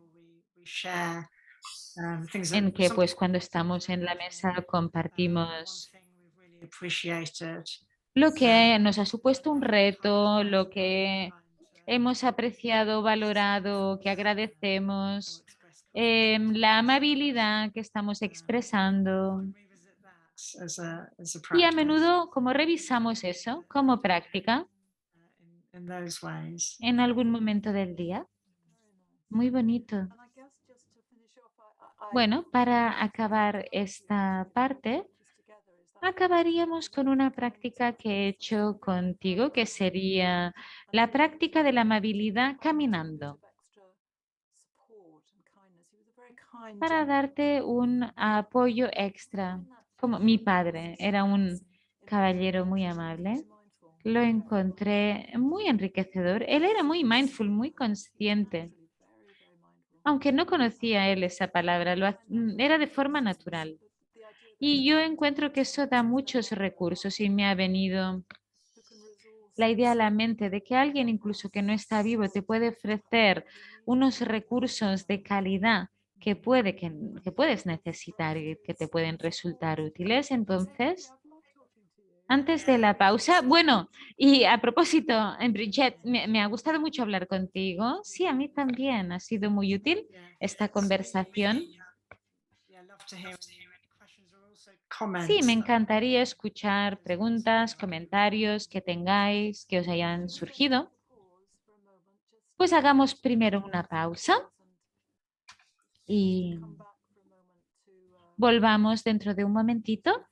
A: en que pues cuando estamos en la mesa compartimos lo que nos ha supuesto un reto, lo que hemos apreciado, valorado, que agradecemos, la amabilidad que estamos expresando. Y a menudo, como revisamos eso como práctica en algún momento del día, muy bonito.
C: And I guess just to finish off,
A: Bueno, para acabar esta parte, acabaríamos con una práctica que he hecho contigo, que sería la práctica de la amabilidad caminando, para darte un apoyo extra. Como mi padre era un caballero muy amable, lo encontré muy enriquecedor. Él era muy mindful, muy consciente. Aunque no conocía él esa palabra, era de forma natural. Y yo encuentro que eso da muchos recursos y me ha venido la idea a la mente de que alguien incluso que no está vivo te puede ofrecer unos recursos de calidad que puedes necesitar y que te pueden resultar útiles. Entonces, antes de la pausa, bueno, y a propósito, Bridget, me ha gustado mucho hablar contigo. Sí, a mí también ha sido muy útil esta conversación. Sí, me encantaría escuchar preguntas, comentarios que tengáis, que os hayan surgido. Pues hagamos primero una pausa y volvamos dentro de un momentito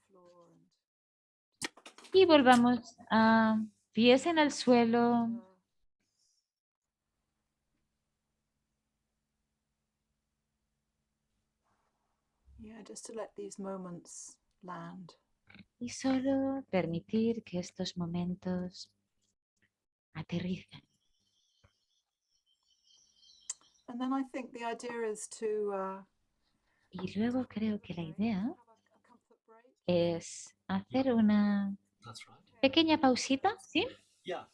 A: y volvamos a pies en el suelo.
C: Yeah, just to let these moments land.
A: Y solo permitir que estos momentos aterricen.
C: And then I think the idea is to
A: Y luego creo que la idea
C: have a comfort break.
A: es hacer una
B: That's right.
A: pequeña pausita, ¿sí?
B: Yeah.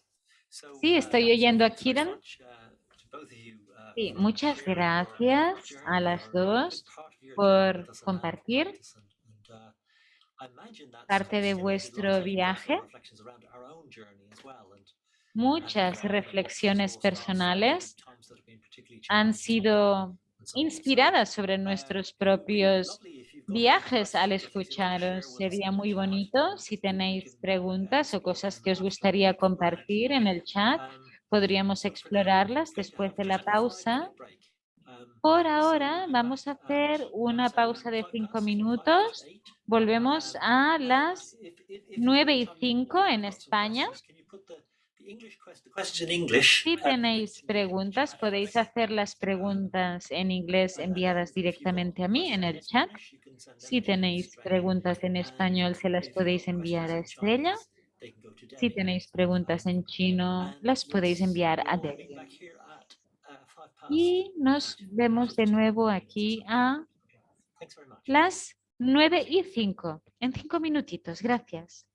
B: So,
A: Sí, estoy oyendo a
B: thanks very
A: Kieran.
B: much, to both of you,
A: Sí,
B: for
A: muchas
B: sharing your
A: gracias
B: journey
A: a las
B: or a big
A: dos
B: part of your journey with
A: por
B: us around
A: compartir
B: practice. I imagine that's
A: parte de
B: stimulated lots
A: vuestro
B: of
A: viaje,
B: reflections around our own journey as well.
A: muchas
B: Lots of
A: reflexiones
B: source thoughts from
A: personales
B: times that have been particularly
A: han
B: challenging
A: sido
B: and so on. So,
A: inspiradas sobre nuestros
B: it'd be
A: propios
B: lovely if you've got any
A: viajes al
B: questions or things you want to share
A: escucharos.
B: with us
A: Sería
B: in the
A: muy
B: chat,
A: bonito si
B: we
A: tenéis
B: can
A: preguntas o
B: explore
A: cosas
B: them
A: que os
B: after
A: gustaría
B: the break.
A: compartir en el chat. Podríamos
B: But for now,
A: explorarlas
B: going to
A: después
B: have
A: de
B: just
A: la
B: a 5 minute
A: pausa.
B: break.
A: Por
B: So
A: ahora
B: we'll be back
A: vamos a
B: at,
A: hacer una
B: say,
A: pausa de 5
B: 5 past
A: minutos.
B: 8.
A: Volvemos a
B: And
A: las
B: if in the
A: 9:05
B: meantime
A: en
B: you've got some
A: España.
B: questions, can you put the questions in English
A: Si tenéis
B: in the
A: preguntas,
B: chat,
A: podéis
B: please?
A: hacer las preguntas en inglés
B: And then
A: enviadas
B: if you've got
A: directamente a mí en
B: questions
A: el
B: in
A: chat.
B: Spanish, you can send them
A: Si
B: to
A: tenéis
B: Estrella.
A: preguntas en español, se las
B: If you've
A: podéis
B: got
A: enviar
B: questions
A: a
B: in
A: Estrella.
B: Chinese, they can go to
A: Si
B: Debbie.
A: tenéis preguntas en chino, las podéis enviar a
B: We'll meet
A: Delia.
B: back here at 5 past
A: Y nos
B: 8.
A: vemos de
B: Just
A: nuevo
B: 5 minutes or
A: aquí
B: so.
A: a
B: Okay. Thanks very much.
A: las 9:05, en 5 minutitos. Gracias.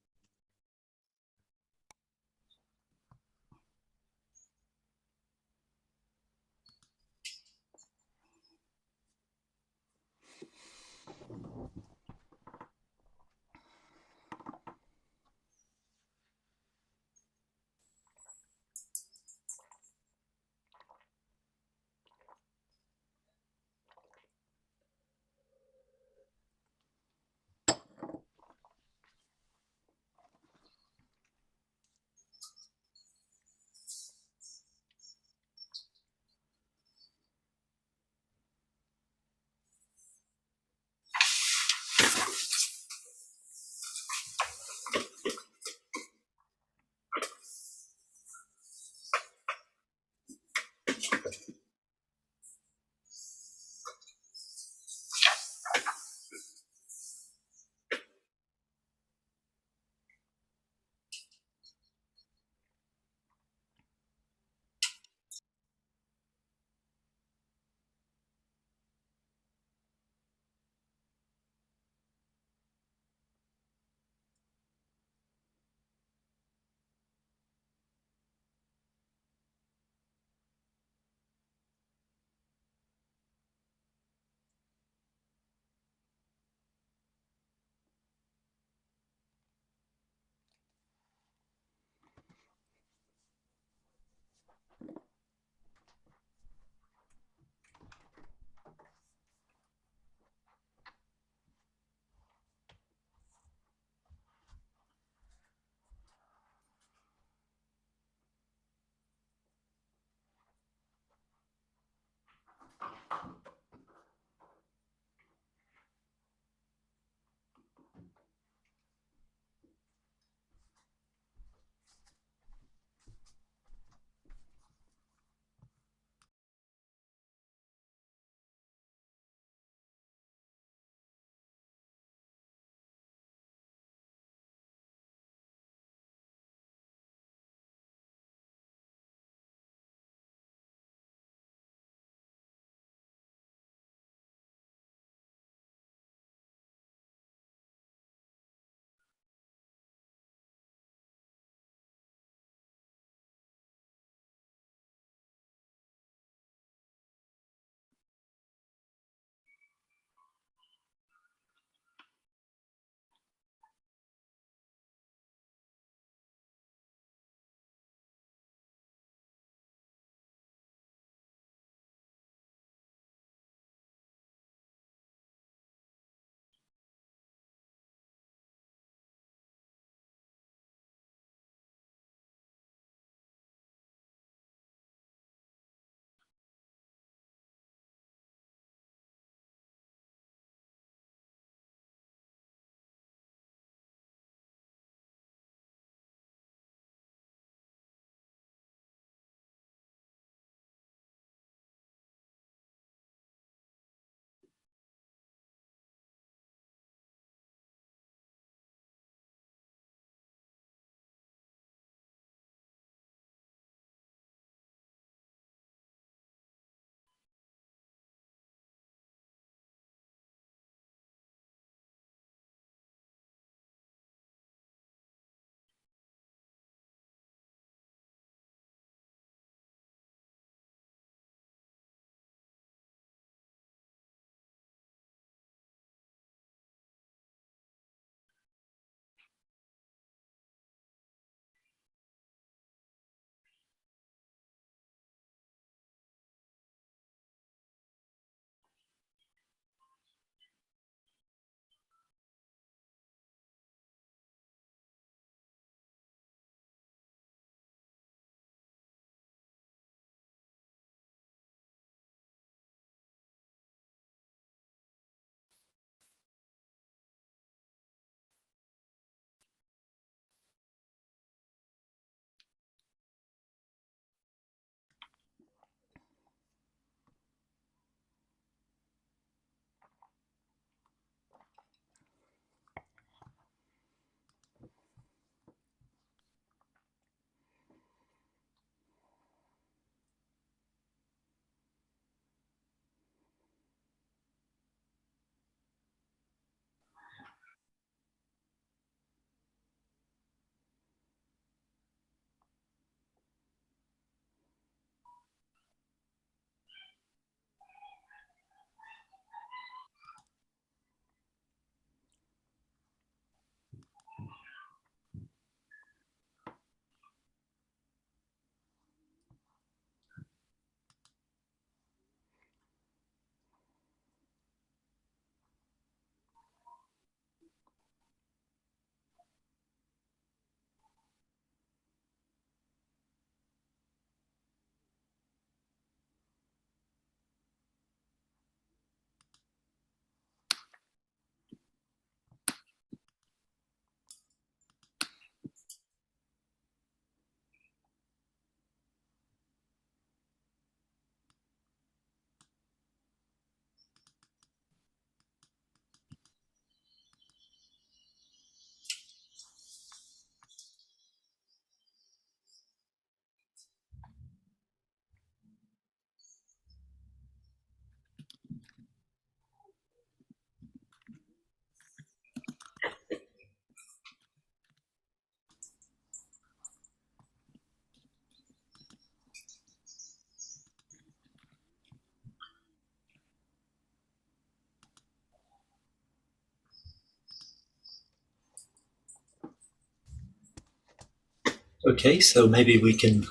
B: Okay, so maybe we can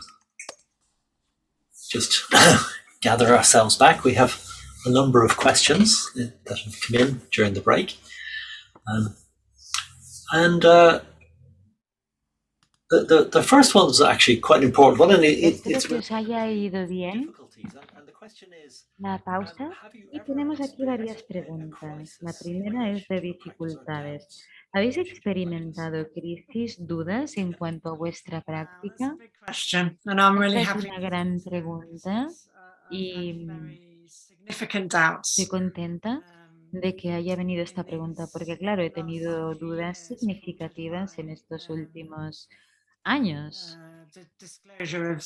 B: just gather ourselves back. We have a number of questions that have come in during the break. The first one is actually quite an important one, and
A: Espero
B: it's
A: que os haya ido bien
B: difficulties. And the question is,
A: la pausa y tenemos aquí varias preguntas. La primera es de dificultades. ¿Habéis experimentado crisis, dudas en cuanto a vuestra
D: Wow, that's
A: práctica?
D: a big question, and I'm really
A: Esta es
D: happy
A: una gran pregunta
D: because I've had
A: y
D: very significant
A: estoy
D: doubts.
A: contenta de que haya venido esta pregunta porque, claro, he tenido dudas significativas en estos últimos años.
D: The disclosure of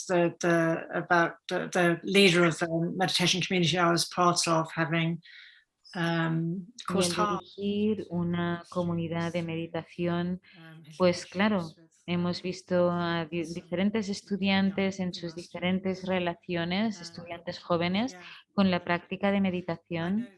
D: about the leader of the meditation community I was part of having
A: Y
D: caused
A: al
D: harm.
A: dirigir una comunidad de meditación,
D: His
A: pues claro,
D: relationships with,
A: hemos visto a diferentes estudiantes en sus diferentes relaciones, estudiantes jóvenes,
D: yeah,
A: con la práctica de
D: I know
A: meditación.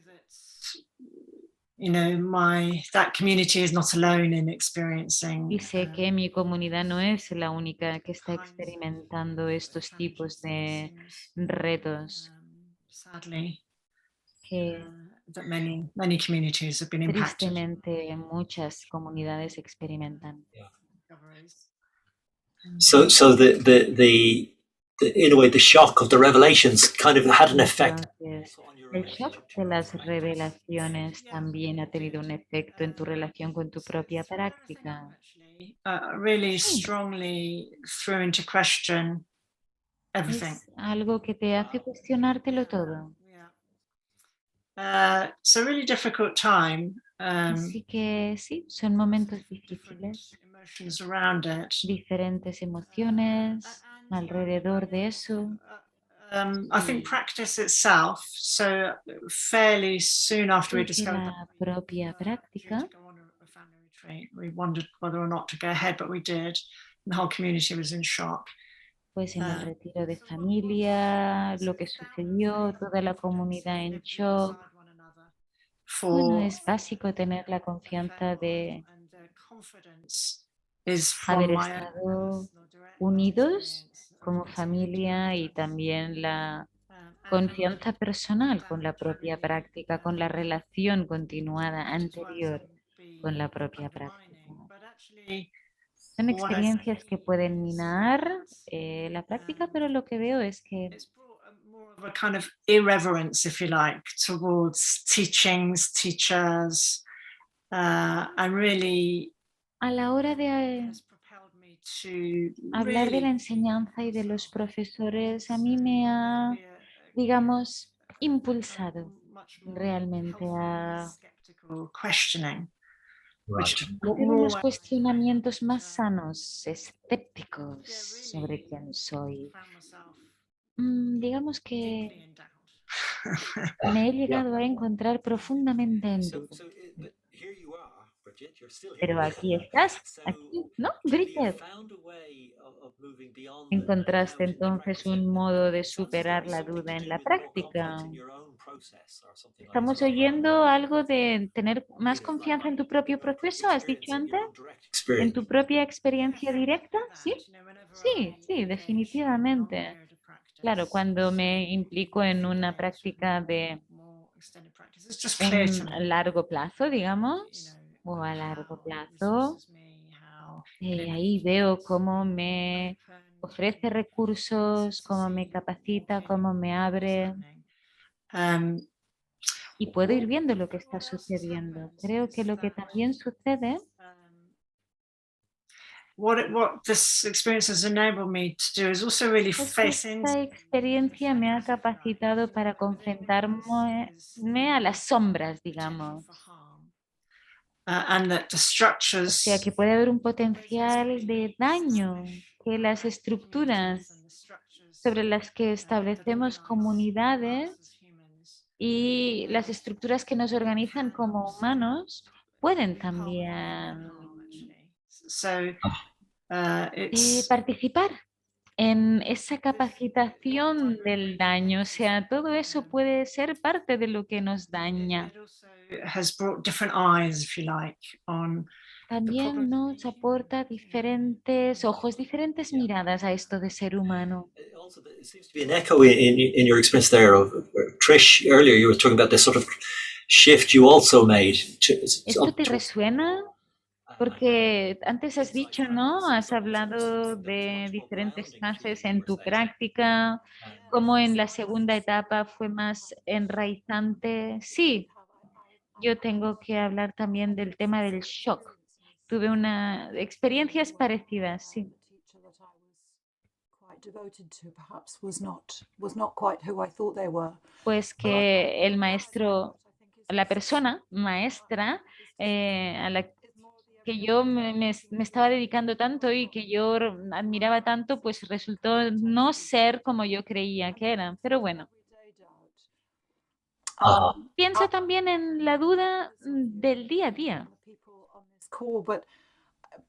D: that that community is not alone in experiencing
A: Y sé que mi comunidad no es la única que está
D: kinds
A: experimentando
D: of
A: estos tipos
D: challenges that it
A: de
D: seems
A: retos
D: sadly
A: que
D: that many communities have been impacted.
A: tristemente muchas comunidades experimentan.
B: so in a way, the shock of the revelations kind of had an effect
A: Entonces,
B: also on your
A: el shock
B: relationship
A: de
B: to
A: las
B: practice.
A: revelaciones también ha tenido un efecto en tu relación con tu propia práctica.
D: Really
A: Sí,
D: strongly threw into question everything.
A: es algo que te hace cuestionártelo todo.
D: It's a really difficult time.
A: Así que sí, son momentos
D: Different
A: difíciles,
D: emotions around it.
A: diferentes emociones alrededor de eso.
D: I think practice itself, so fairly soon after we
A: Creo que
D: discovered that
A: la propia
D: we were due
A: práctica,
D: to go on a family retreat, we wondered whether or not to go ahead, but we did. And the whole community was in shock.
A: pues en el retiro de familia, lo que sucedió, toda la comunidad en shock. Bueno,
D: For
A: es básico tener la confianza de
D: and the confidence is from
A: haber
D: my own
A: estado
D: personal direct
A: unidos
D: experience of
A: como familia y también la confianza personal con la propia práctica, con la relación continuada anterior con la propia práctica. Son experiencias que pueden minar la práctica, pero lo que veo es que
D: it's brought more of a kind of irreverence, if you like, towards teachings, teachers, and really
A: a la hora de
D: has propelled me to
A: hablar de la
D: really
A: enseñanza y de los profesores, a mí me ha, digamos, impulsado
D: much more
A: realmente
D: healthy,
A: a
D: skeptical questioning,
B: Right.
D: which
A: hacer unos cuestionamientos más sanos, escépticos sobre quién soy.
D: found myself
A: Digamos que
D: deeply in doubt.
A: me he
B: Yeah.
A: llegado a encontrar profundamente en duda.
B: But here you are, Bridget. You're still here.
A: Pero aquí estás,
B: So
A: aquí, ¿no,
B: have you
A: Bridget?
B: found a way of moving beyond the
A: Encontraste
B: doubt in the
A: entonces
B: practice?
A: un modo de
B: It sounds as though
A: superar
B: it's
A: la
B: something
A: duda
B: to
A: en
B: do
A: la
B: with more
A: práctica.
B: confidence in your own process or something like
A: Estamos
B: that.
A: oyendo algo de tener más confianza en tu propio proceso, ¿has dicho antes? ¿En tu propia experiencia directa? ¿Sí? Sí, sí, definitivamente. Claro, cuando me implico en una práctica de un largo plazo, digamos, o a largo plazo, ahí veo cómo me ofrece recursos, cómo me capacita, cómo me abre y puedo ir viendo lo que está sucediendo. Creo que lo que también sucede
D: What this experience has enabled me to do is also really
A: es que
D: facing
A: esta experiencia me ha capacitado para confrontarme a las sombras, digamos.
D: and that the
A: O
D: structures
A: sea, que puede haber un potencial de daño, que las estructuras sobre las que establecemos comunidades y las estructuras que nos organizan como humanos pueden también
D: so it's
A: participar en esa capacitación del daño. O sea, todo eso puede ser parte de lo que nos daña.
D: It also has brought different eyes, if you like, on the
A: También
D: problems.
A: nos aporta diferentes ojos, diferentes miradas a esto de ser humano.
B: Also, there seems to be an echo in your experience there of Trish. Earlier, you were talking about this sort of shift you also made.
A: ¿Esto te resuena? Porque antes has dicho, ¿no? Has hablado de diferentes fases en tu práctica, como en la segunda etapa fue más enraizante. Sí, yo tengo que hablar también del tema del shock. Tuve una experiencias parecidas, sí. Pues que el maestro, la persona maestra a la que yo me estaba dedicando tanto y que yo admiraba tanto, pues resultó no ser como yo creía que era. Pero bueno, pienso también en la duda del día a día.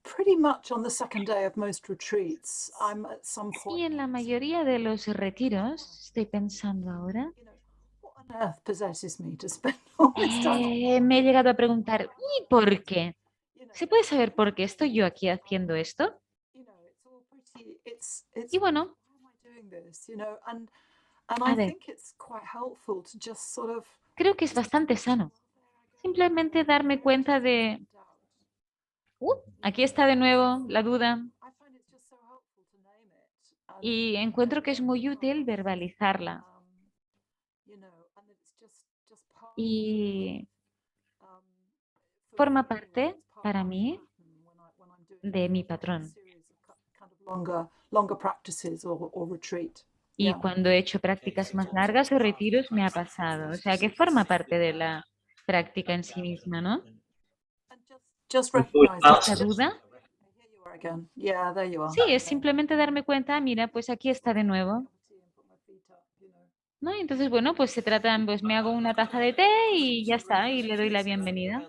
C: Pretty much on the second day of most retreats, I'm at some
A: Sí,
C: point
A: en la mayoría de los retiros, estoy pensando ahora,
C: what on earth possesses me to spend all this time?
A: me he llegado a preguntar, ¿y por qué? ¿Se puede saber por qué estoy yo aquí haciendo esto?
C: It's all pretty. It's
A: Y bueno,
C: why am I doing this? And
A: a
C: I
A: ver,
C: think it's quite helpful to just sort of
A: creo que es bastante sano. Simplemente darme cuenta de, aquí está de nuevo la duda
C: I find it's just so helpful to name it
A: y encuentro que es muy útil verbalizarla.
C: and that it's just part
A: Y
C: um,
A: forma
C: for me anyway,
A: parte
C: it's part of
A: para
C: my
A: mí
C: pattern when I'm doing
A: de mi
C: a
A: patrón.
C: series of kind of longer practices or retreat.
A: Y cuando he hecho prácticas más largas o retiros me ha pasado. O sea, que forma parte de la práctica en sí misma, ¿no?
C: And just
B: And so it
C: recognize
A: Esta
B: bounces.
A: duda,
C: here you are again. Yeah, there you are.
A: sí, es simplemente darme cuenta, mira, pues aquí está de nuevo. ¿No? Entonces, bueno, pues se trata, pues me hago una taza de té y ya está, y le doy la bienvenida.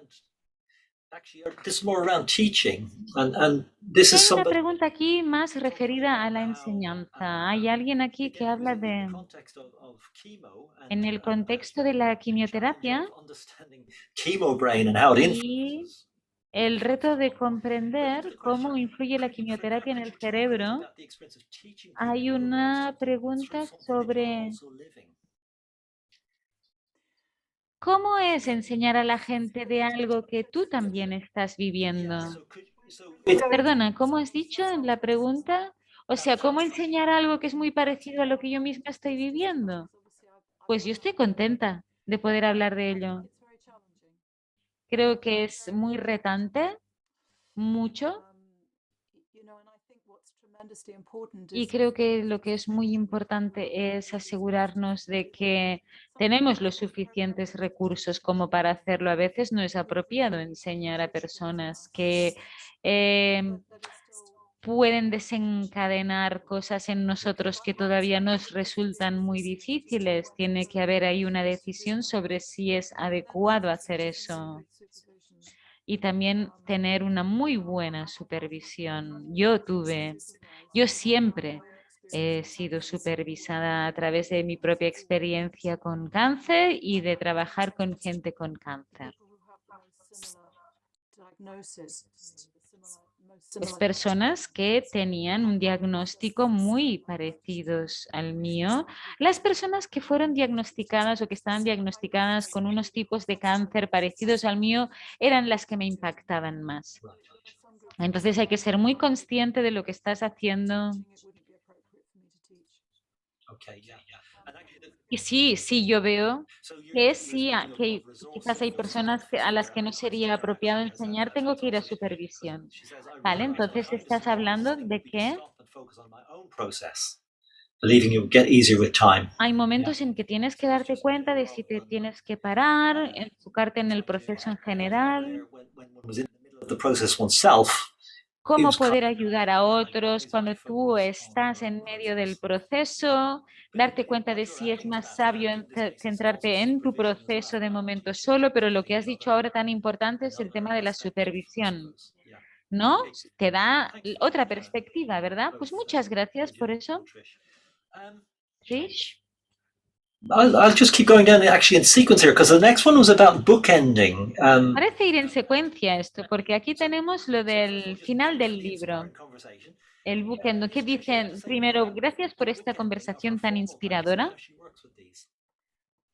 B: Actually, this is more around teaching, and this
A: Y
B: is
A: hay una
B: somebody
A: pregunta aquí más referida a la enseñanza. Hay alguien aquí que
B: again
A: habla
B: within the
A: de,
B: context of chemo
A: en el contexto de la
B: and the challenge
A: quimioterapia
B: of understanding chemo brain and how it
A: y
B: influences.
A: el reto de
B: But into
A: comprender
B: the
A: cómo
B: question,
A: influye la quimioterapia en
B: could
A: el
B: you talk a bit
A: cerebro.
B: about the experience of teaching people
A: Hay
B: who are going
A: una
B: through
A: pregunta
B: something that you're
A: sobre
B: also living?
A: cómo es enseñar a la gente de algo que tú también estás viviendo.
B: Yeah. So it,
A: Perdona, ¿cómo has dicho en la pregunta? O sea, ¿cómo enseñar algo que es muy parecido a lo que yo misma estoy viviendo? Pues yo estoy contenta de poder hablar de ello. Creo que es muy retante, mucho, y creo que lo que es muy importante es asegurarnos de que tenemos los suficientes recursos como para hacerlo. A veces no es apropiado enseñar a personas que pueden desencadenar cosas en nosotros que todavía nos resultan muy difíciles. Tiene que haber ahí una decisión sobre si es adecuado hacer eso y también tener una muy buena supervisión. Yo siempre he sido supervisada a través de mi propia experiencia con cáncer y de trabajar con gente con cáncer. Pues personas que tenían un diagnóstico muy parecidos al mío. Las personas que fueron diagnosticadas o que estaban diagnosticadas con unos tipos de cáncer parecidos al mío eran las que me impactaban más. Entonces hay que ser muy consciente de lo que estás haciendo.
B: okay, yeah. And actually,
A: Y sí, sí, yo veo
B: so
A: que
B: you're
A: sí,
B: spending a lot
A: que
B: of
A: quizás
B: resources
A: hay
B: with
A: personas a las que no sería apropiado enseñar, tengo que ir a supervisión.
B: she says, I
A: Vale,
B: realized
A: entonces
B: behind the
A: estás
B: scenes
A: hablando
B: it
A: de
B: would be to
A: que
B: stop and focus on my own process, believing it would get easier with time.
A: hay
B: Yeah.
A: momentos en que tienes que darte cuenta de si te tienes que parar, enfocarte en el proceso en general,
B: When one was in the middle of the process oneself, it
A: cómo
B: was kind
A: poder ayudar a otros cuando tú estás en medio del proceso, darte cuenta de si es más sabio centrarte en tu proceso de momento solo, pero lo que has dicho ahora tan importante es el tema de la supervisión. ¿no? Te da otra perspectiva, ¿verdad? Pues muchas gracias por eso, Trish.
B: I'll just keep going down actually in sequence here because the next one was about bookending.
A: Parece ir en secuencia esto, porque aquí tenemos lo del final del libro, el bookend, que dicen primero, gracias por esta conversación tan inspiradora.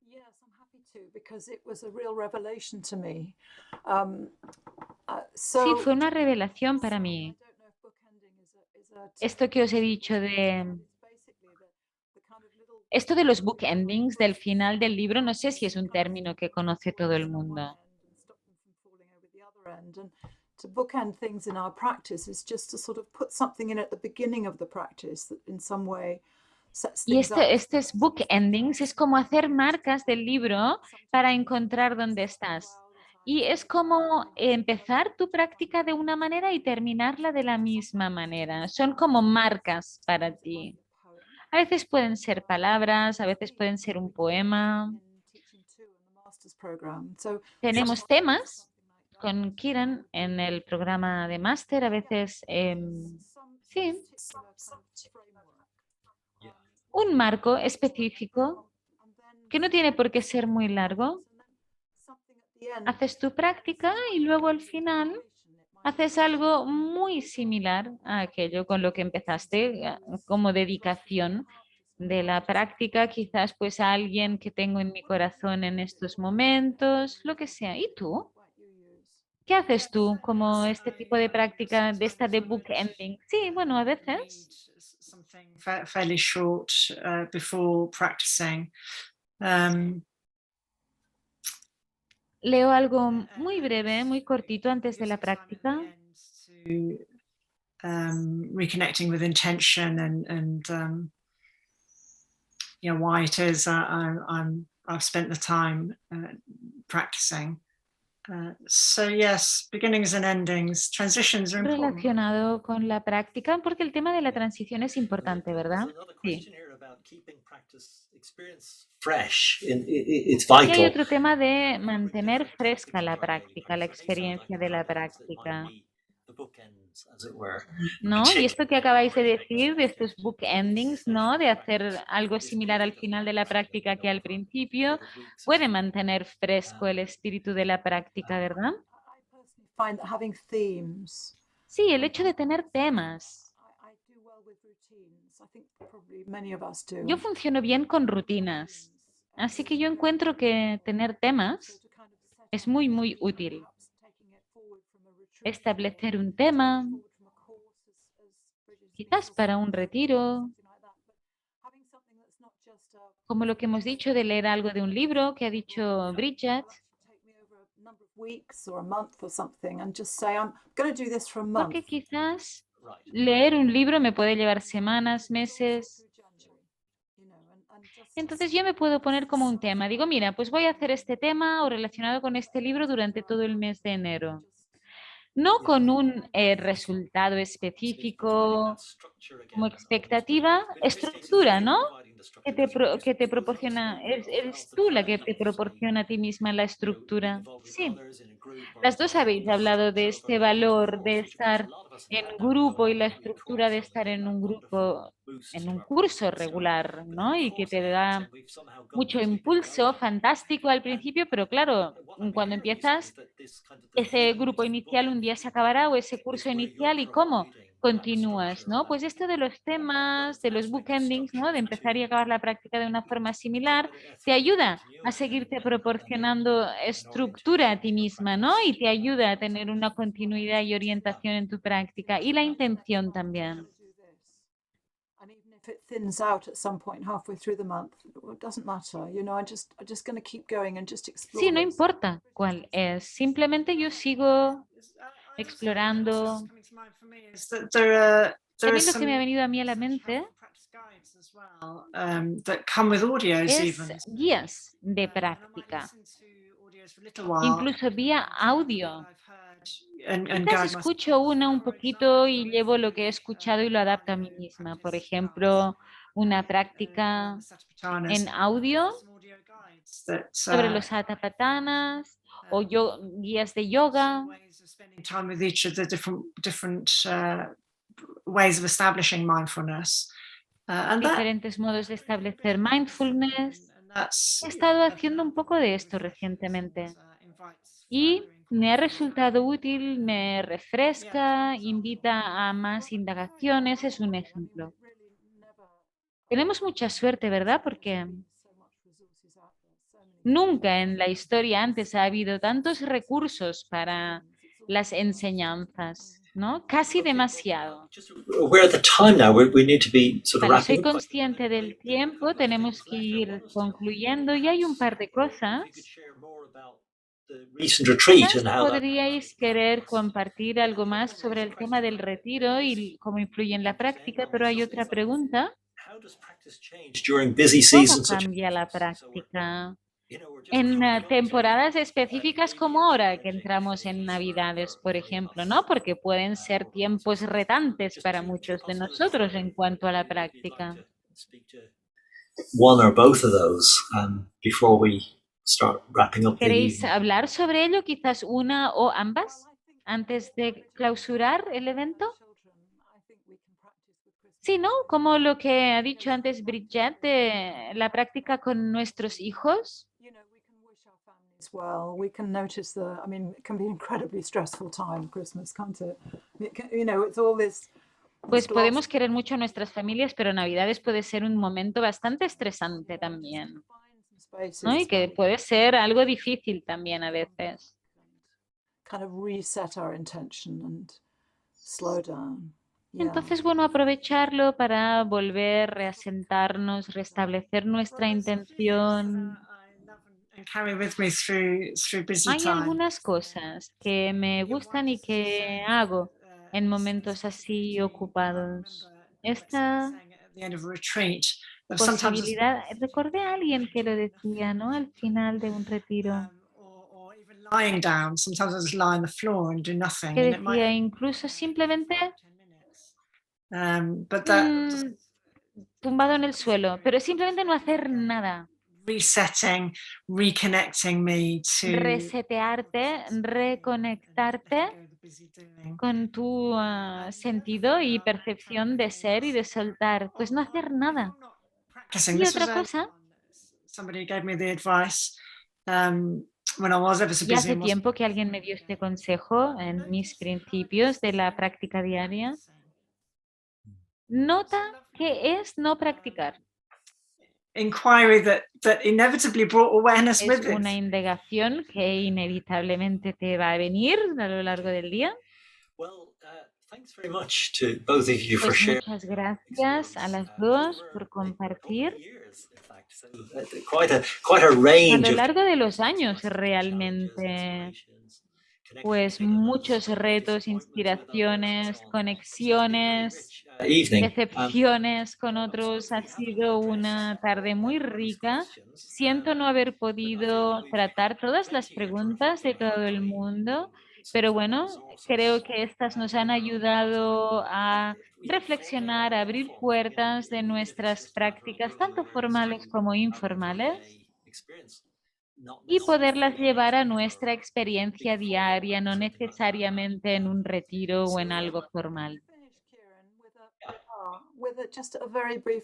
C: Yes, I'm happy to because it was a real revelation to me.
A: Sí, fue una revelación para mí. Esto que os he dicho de esto de los book endings del final del libro, no sé si es un término que conoce todo el mundo.
C: To bookend things in our practice is just to sort of put something in at the beginning of the practice that in some way sets
A: Y
C: things up.
A: estos book endings es como hacer marcas del libro para encontrar dónde estás. Y es como empezar tu práctica de una manera y terminarla de la misma manera. Son como marcas para ti. A veces pueden ser palabras, a veces pueden ser un poema. Tenemos temas con Kiran en el programa de máster, a veces sí, un marco específico que no tiene por qué ser muy largo. Haces tu práctica y luego al final haces algo muy similar a aquello con lo que empezaste, como dedicación de la práctica, quizás pues a alguien que tengo en mi corazón en estos momentos, lo que sea. ¿Y tú? ¿Qué haces tú como este tipo de práctica de esta de book ending? Sí, bueno, a veces.
D: Something fairly short before practicing.
A: Leo algo muy breve, muy cortito antes de la práctica.
D: Reconnecting with intention and you know why it is I've spent the time practicing. So yes, beginnings and endings, transitions are important.
A: Relacionado con la práctica, porque el tema de la transición es importante, ¿verdad? Sí. Y hay otro tema de mantener fresca la práctica, la experiencia de la práctica. ¿No? Y esto que acabáis de decir, de estos book endings, ¿no? De hacer algo similar al final de la práctica que al principio, puede mantener fresco el espíritu de la práctica, ¿verdad? Sí, el hecho de tener temas. Yo funciono bien con rutinas, así que yo encuentro que tener temas es muy, muy útil. Establecer un tema, quizás para un retiro, como lo que hemos dicho de leer algo de un libro que ha dicho Bridget. Porque quizás leer un libro me puede llevar semanas, meses. Entonces yo me puedo poner como un tema. Digo, mira, pues voy a hacer este tema o relacionado con este libro durante todo el mes de enero. No con un resultado específico como expectativa, estructura, ¿no? Que te proporciona, eres tú la que te proporciona a ti misma la estructura. Sí. Las dos habéis hablado de este valor de estar en grupo y la estructura de estar en un grupo, en un curso regular, ¿no? Y que te da mucho impulso, fantástico al principio, pero claro, cuando empiezas, ese grupo inicial un día se acabará o ese curso inicial y cómo continúas, ¿no? Pues esto de los temas, de los bookendings, ¿no? De empezar y acabar la práctica de una forma similar, te ayuda a seguirte proporcionando estructura a ti misma, ¿no? Y te ayuda a tener una continuidad y orientación en tu práctica y la intención también.
C: If it thins out at some point halfway through the month, it doesn't matter. You know, I'm just going to keep going and just explore.
A: Sí, no importa cuál es. Simplemente yo sigo explorando. También lo que me ha venido a mí a la mente es guías de práctica, incluso vía audio. Quizás escucho una un poquito y llevo lo que he escuchado y lo adapto a mí misma. Por ejemplo, una práctica en audio sobre los atapatanas o guías de yoga,
D: ways of spending time with each of the different ways of establishing mindfulness. And that
A: diferentes modos de establecer mindfulness.
D: and that's
A: He estado haciendo un poco de esto recientemente y me ha resultado útil, me refresca, invita a más indagaciones, es un ejemplo. Tenemos mucha suerte, ¿verdad? Porque nunca en la historia antes ha habido tantos recursos para las enseñanzas, ¿no? Casi demasiado.
B: Just we're at the time now. We need to be sort of
A: Vale, soy
B: wrapping up.
A: consciente del tiempo, tenemos que ir concluyendo y hay un par de
B: If you could
A: cosas.
B: share more about the recent retreat
A: Quizás
B: and how that.
A: podríais querer compartir algo más sobre el tema del retiro y cómo influye en la práctica, pero hay otra pregunta.
B: How does practice change during busy
A: ¿Cómo
B: seasons such
A: cambia la
B: as this? So
A: práctica
B: we're just
A: en
B: coming up to
A: temporadas
B: New
A: específicas como
B: Year's
A: ahora que
B: holidays
A: entramos en
B: for
A: Navidades, por
B: many of
A: ejemplo,
B: us.
A: ¿no? Porque pueden ser tiempos retantes para
B: Two
A: muchos de
B: possibilities
A: nosotros
B: there.
A: en cuanto a la
B: If you'd like
A: práctica.
B: to speak to one or both of those before we start wrapping up the
A: ¿Queréis
B: evening.
A: hablar sobre ello, quizás una o ambas, antes de clausurar el evento? Sí, ¿no? Como lo que ha dicho antes Bridget de la práctica con nuestros hijos.
C: Well, we can notice I mean, it can be an incredibly stressful time, Christmas, can't it? It's all this
A: Pues podemos querer mucho a nuestras familias, pero Navidades puede ser un momento bastante estresante también, ¿no? Y que puede ser algo difícil también a veces.
C: kind of reset our intention and slow down.
A: Entonces, bueno, aprovecharlo para volver, reasentarnos, restablecer nuestra intención.
D: and carry with me through busy
A: Hay
D: times.
A: algunas cosas que me gustan y que hago en momentos así ocupados. Esta
D: At the end of a retreat, that sometimes
A: posibilidad, recordé a alguien que lo decía, ¿no? Al final de un retiro,
D: or even lying down. Sometimes I just lie on the floor and do nothing,
A: que
D: and it might
A: decía incluso simplemente
D: 10 minutes. But that
A: tumbado en el suelo, pero simplemente no hacer nada.
D: resetting, reconnecting me to
A: Resetearte, reconectarte con tu sentido y percepción de ser y de soltar, pues no hacer nada.
D: practicing.
A: Y
D: This was
A: otra cosa,
D: somebody gave me the advice when I was ever so
A: ya
D: busy
A: hace
D: and wasn't
A: tiempo que alguien me dio este consejo en mis principios de la práctica diaria. Nota qué es no practicar.
D: inquiry that inevitably brought awareness
A: Es
D: with it.
A: una indagación que inevitablemente te va a venir a lo largo del día.
B: Well, thanks very much to both of you for
A: Pues
B: sharing.
A: muchas gracias a las dos por compartir
B: Quite a
A: a
B: range
A: lo
B: of
A: largo de los años realmente, pues muchos retos, inspiraciones, conexiones,
B: evening.
A: decepciones con otros. Ha sido una tarde muy rica. Siento no haber podido tratar todas las preguntas de todo el mundo, pero bueno, creo que estas nos han ayudado a reflexionar, a abrir puertas de nuestras prácticas, tanto formales como informales, y poderlas llevar a nuestra experiencia diaria, no necesariamente en un retiro o en algo formal.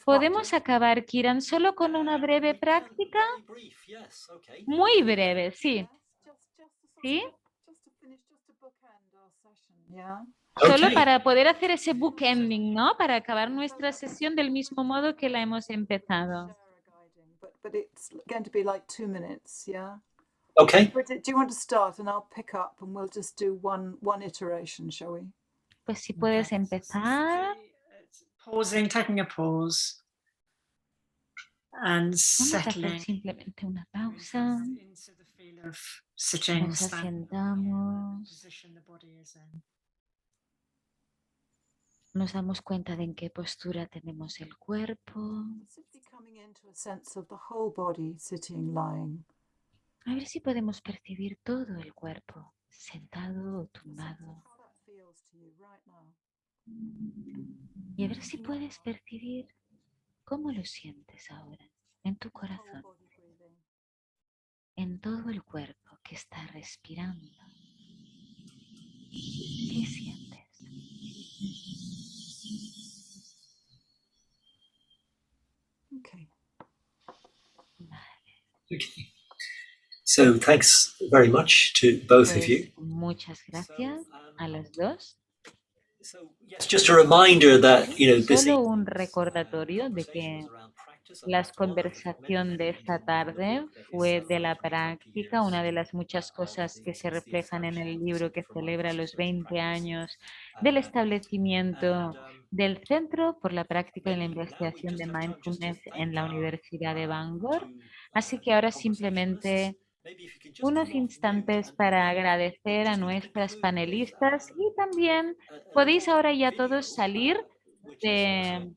A: Podemos acabar, Kiran, solo con una breve práctica. Muy breve, sí. ¿Sí? Solo para poder hacer ese bookending, ¿no? Para acabar nuestra sesión del mismo modo que la hemos empezado.
C: But it's going to be like 2 minutes, yeah?
B: Okay.
C: Bridget, do you want to start and I'll pick up and we'll just do one iteration, shall we?
A: Pues si puedes empezar.
D: Pausing, taking a pause and
A: Vamos a hacer
D: settling
A: simplemente una pausa.
D: into the feel of sitting,
A: Nos
D: standing,
A: asentamos.
D: position the body is in.
A: Nos damos cuenta de en qué postura tenemos el cuerpo.
C: Simply coming into a sense of the whole body sitting, lying.
A: A ver si podemos percibir todo el cuerpo, sentado o tumbado.
C: How that feels to you right now.
A: Y a ver si puedes percibir cómo lo sientes ahora, en tu
C: Whole
A: corazón,
C: body breathing.
A: en todo el cuerpo. que está respirando. ¿Qué sientes?
C: Okay.
B: Okay. So thanks very much to both of you.
A: Pues muchas gracias a las dos.
B: Just a reminder that,
A: Solo un recordatorio de que la conversación de esta tarde fue de la práctica, una de las muchas cosas que se reflejan en el libro que celebra los 20 años del establecimiento del Centro por la Práctica y la Investigación de Mindfulness en la Universidad de Bangor. Así que ahora simplemente unos instantes para agradecer a nuestras panelistas y también podéis ahora ya todos salir de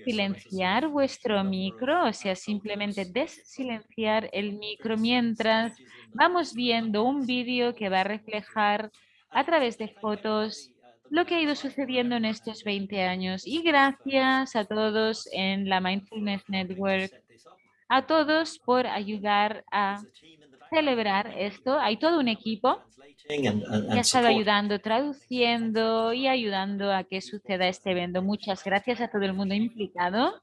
A: silenciar vuestro micro, o sea, simplemente desilenciar el micro mientras vamos viendo un vídeo que va a reflejar a través de fotos lo que ha ido sucediendo en estos 20 años. Y gracias a todos en la Mindfulness Network, a todos por ayudar a celebrar esto. Hay todo un equipo que ha estado ayudando, traduciendo y ayudando a que suceda este evento. Muchas gracias a todo el mundo implicado.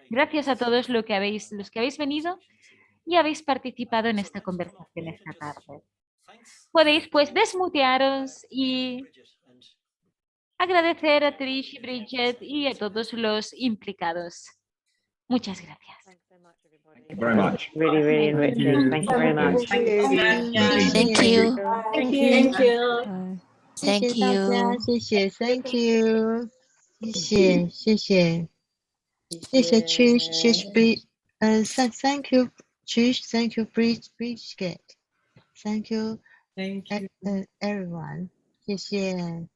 A: Gracias a todos los que habéis venido y habéis participado en esta conversación esta tarde. Podéis pues desmutearos y agradecer a Trish y Bridget y a todos los implicados. Muchas gracias.
E: Thank you very much.
F: Really, really enriching. Thank you very much.
G: Thank you.
H: Thank you.
G: Thank you.
H: 谢谢 Thank you，谢谢 Trish，谢谢 Thank you Trish，Thank you Bridget，Thank you everyone，谢谢。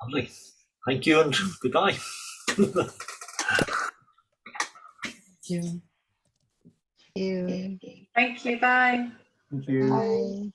B: Lovely. Thank you and goodbye.
H: You.
D: Thank you. Bye.
E: Thank you.
H: Bye.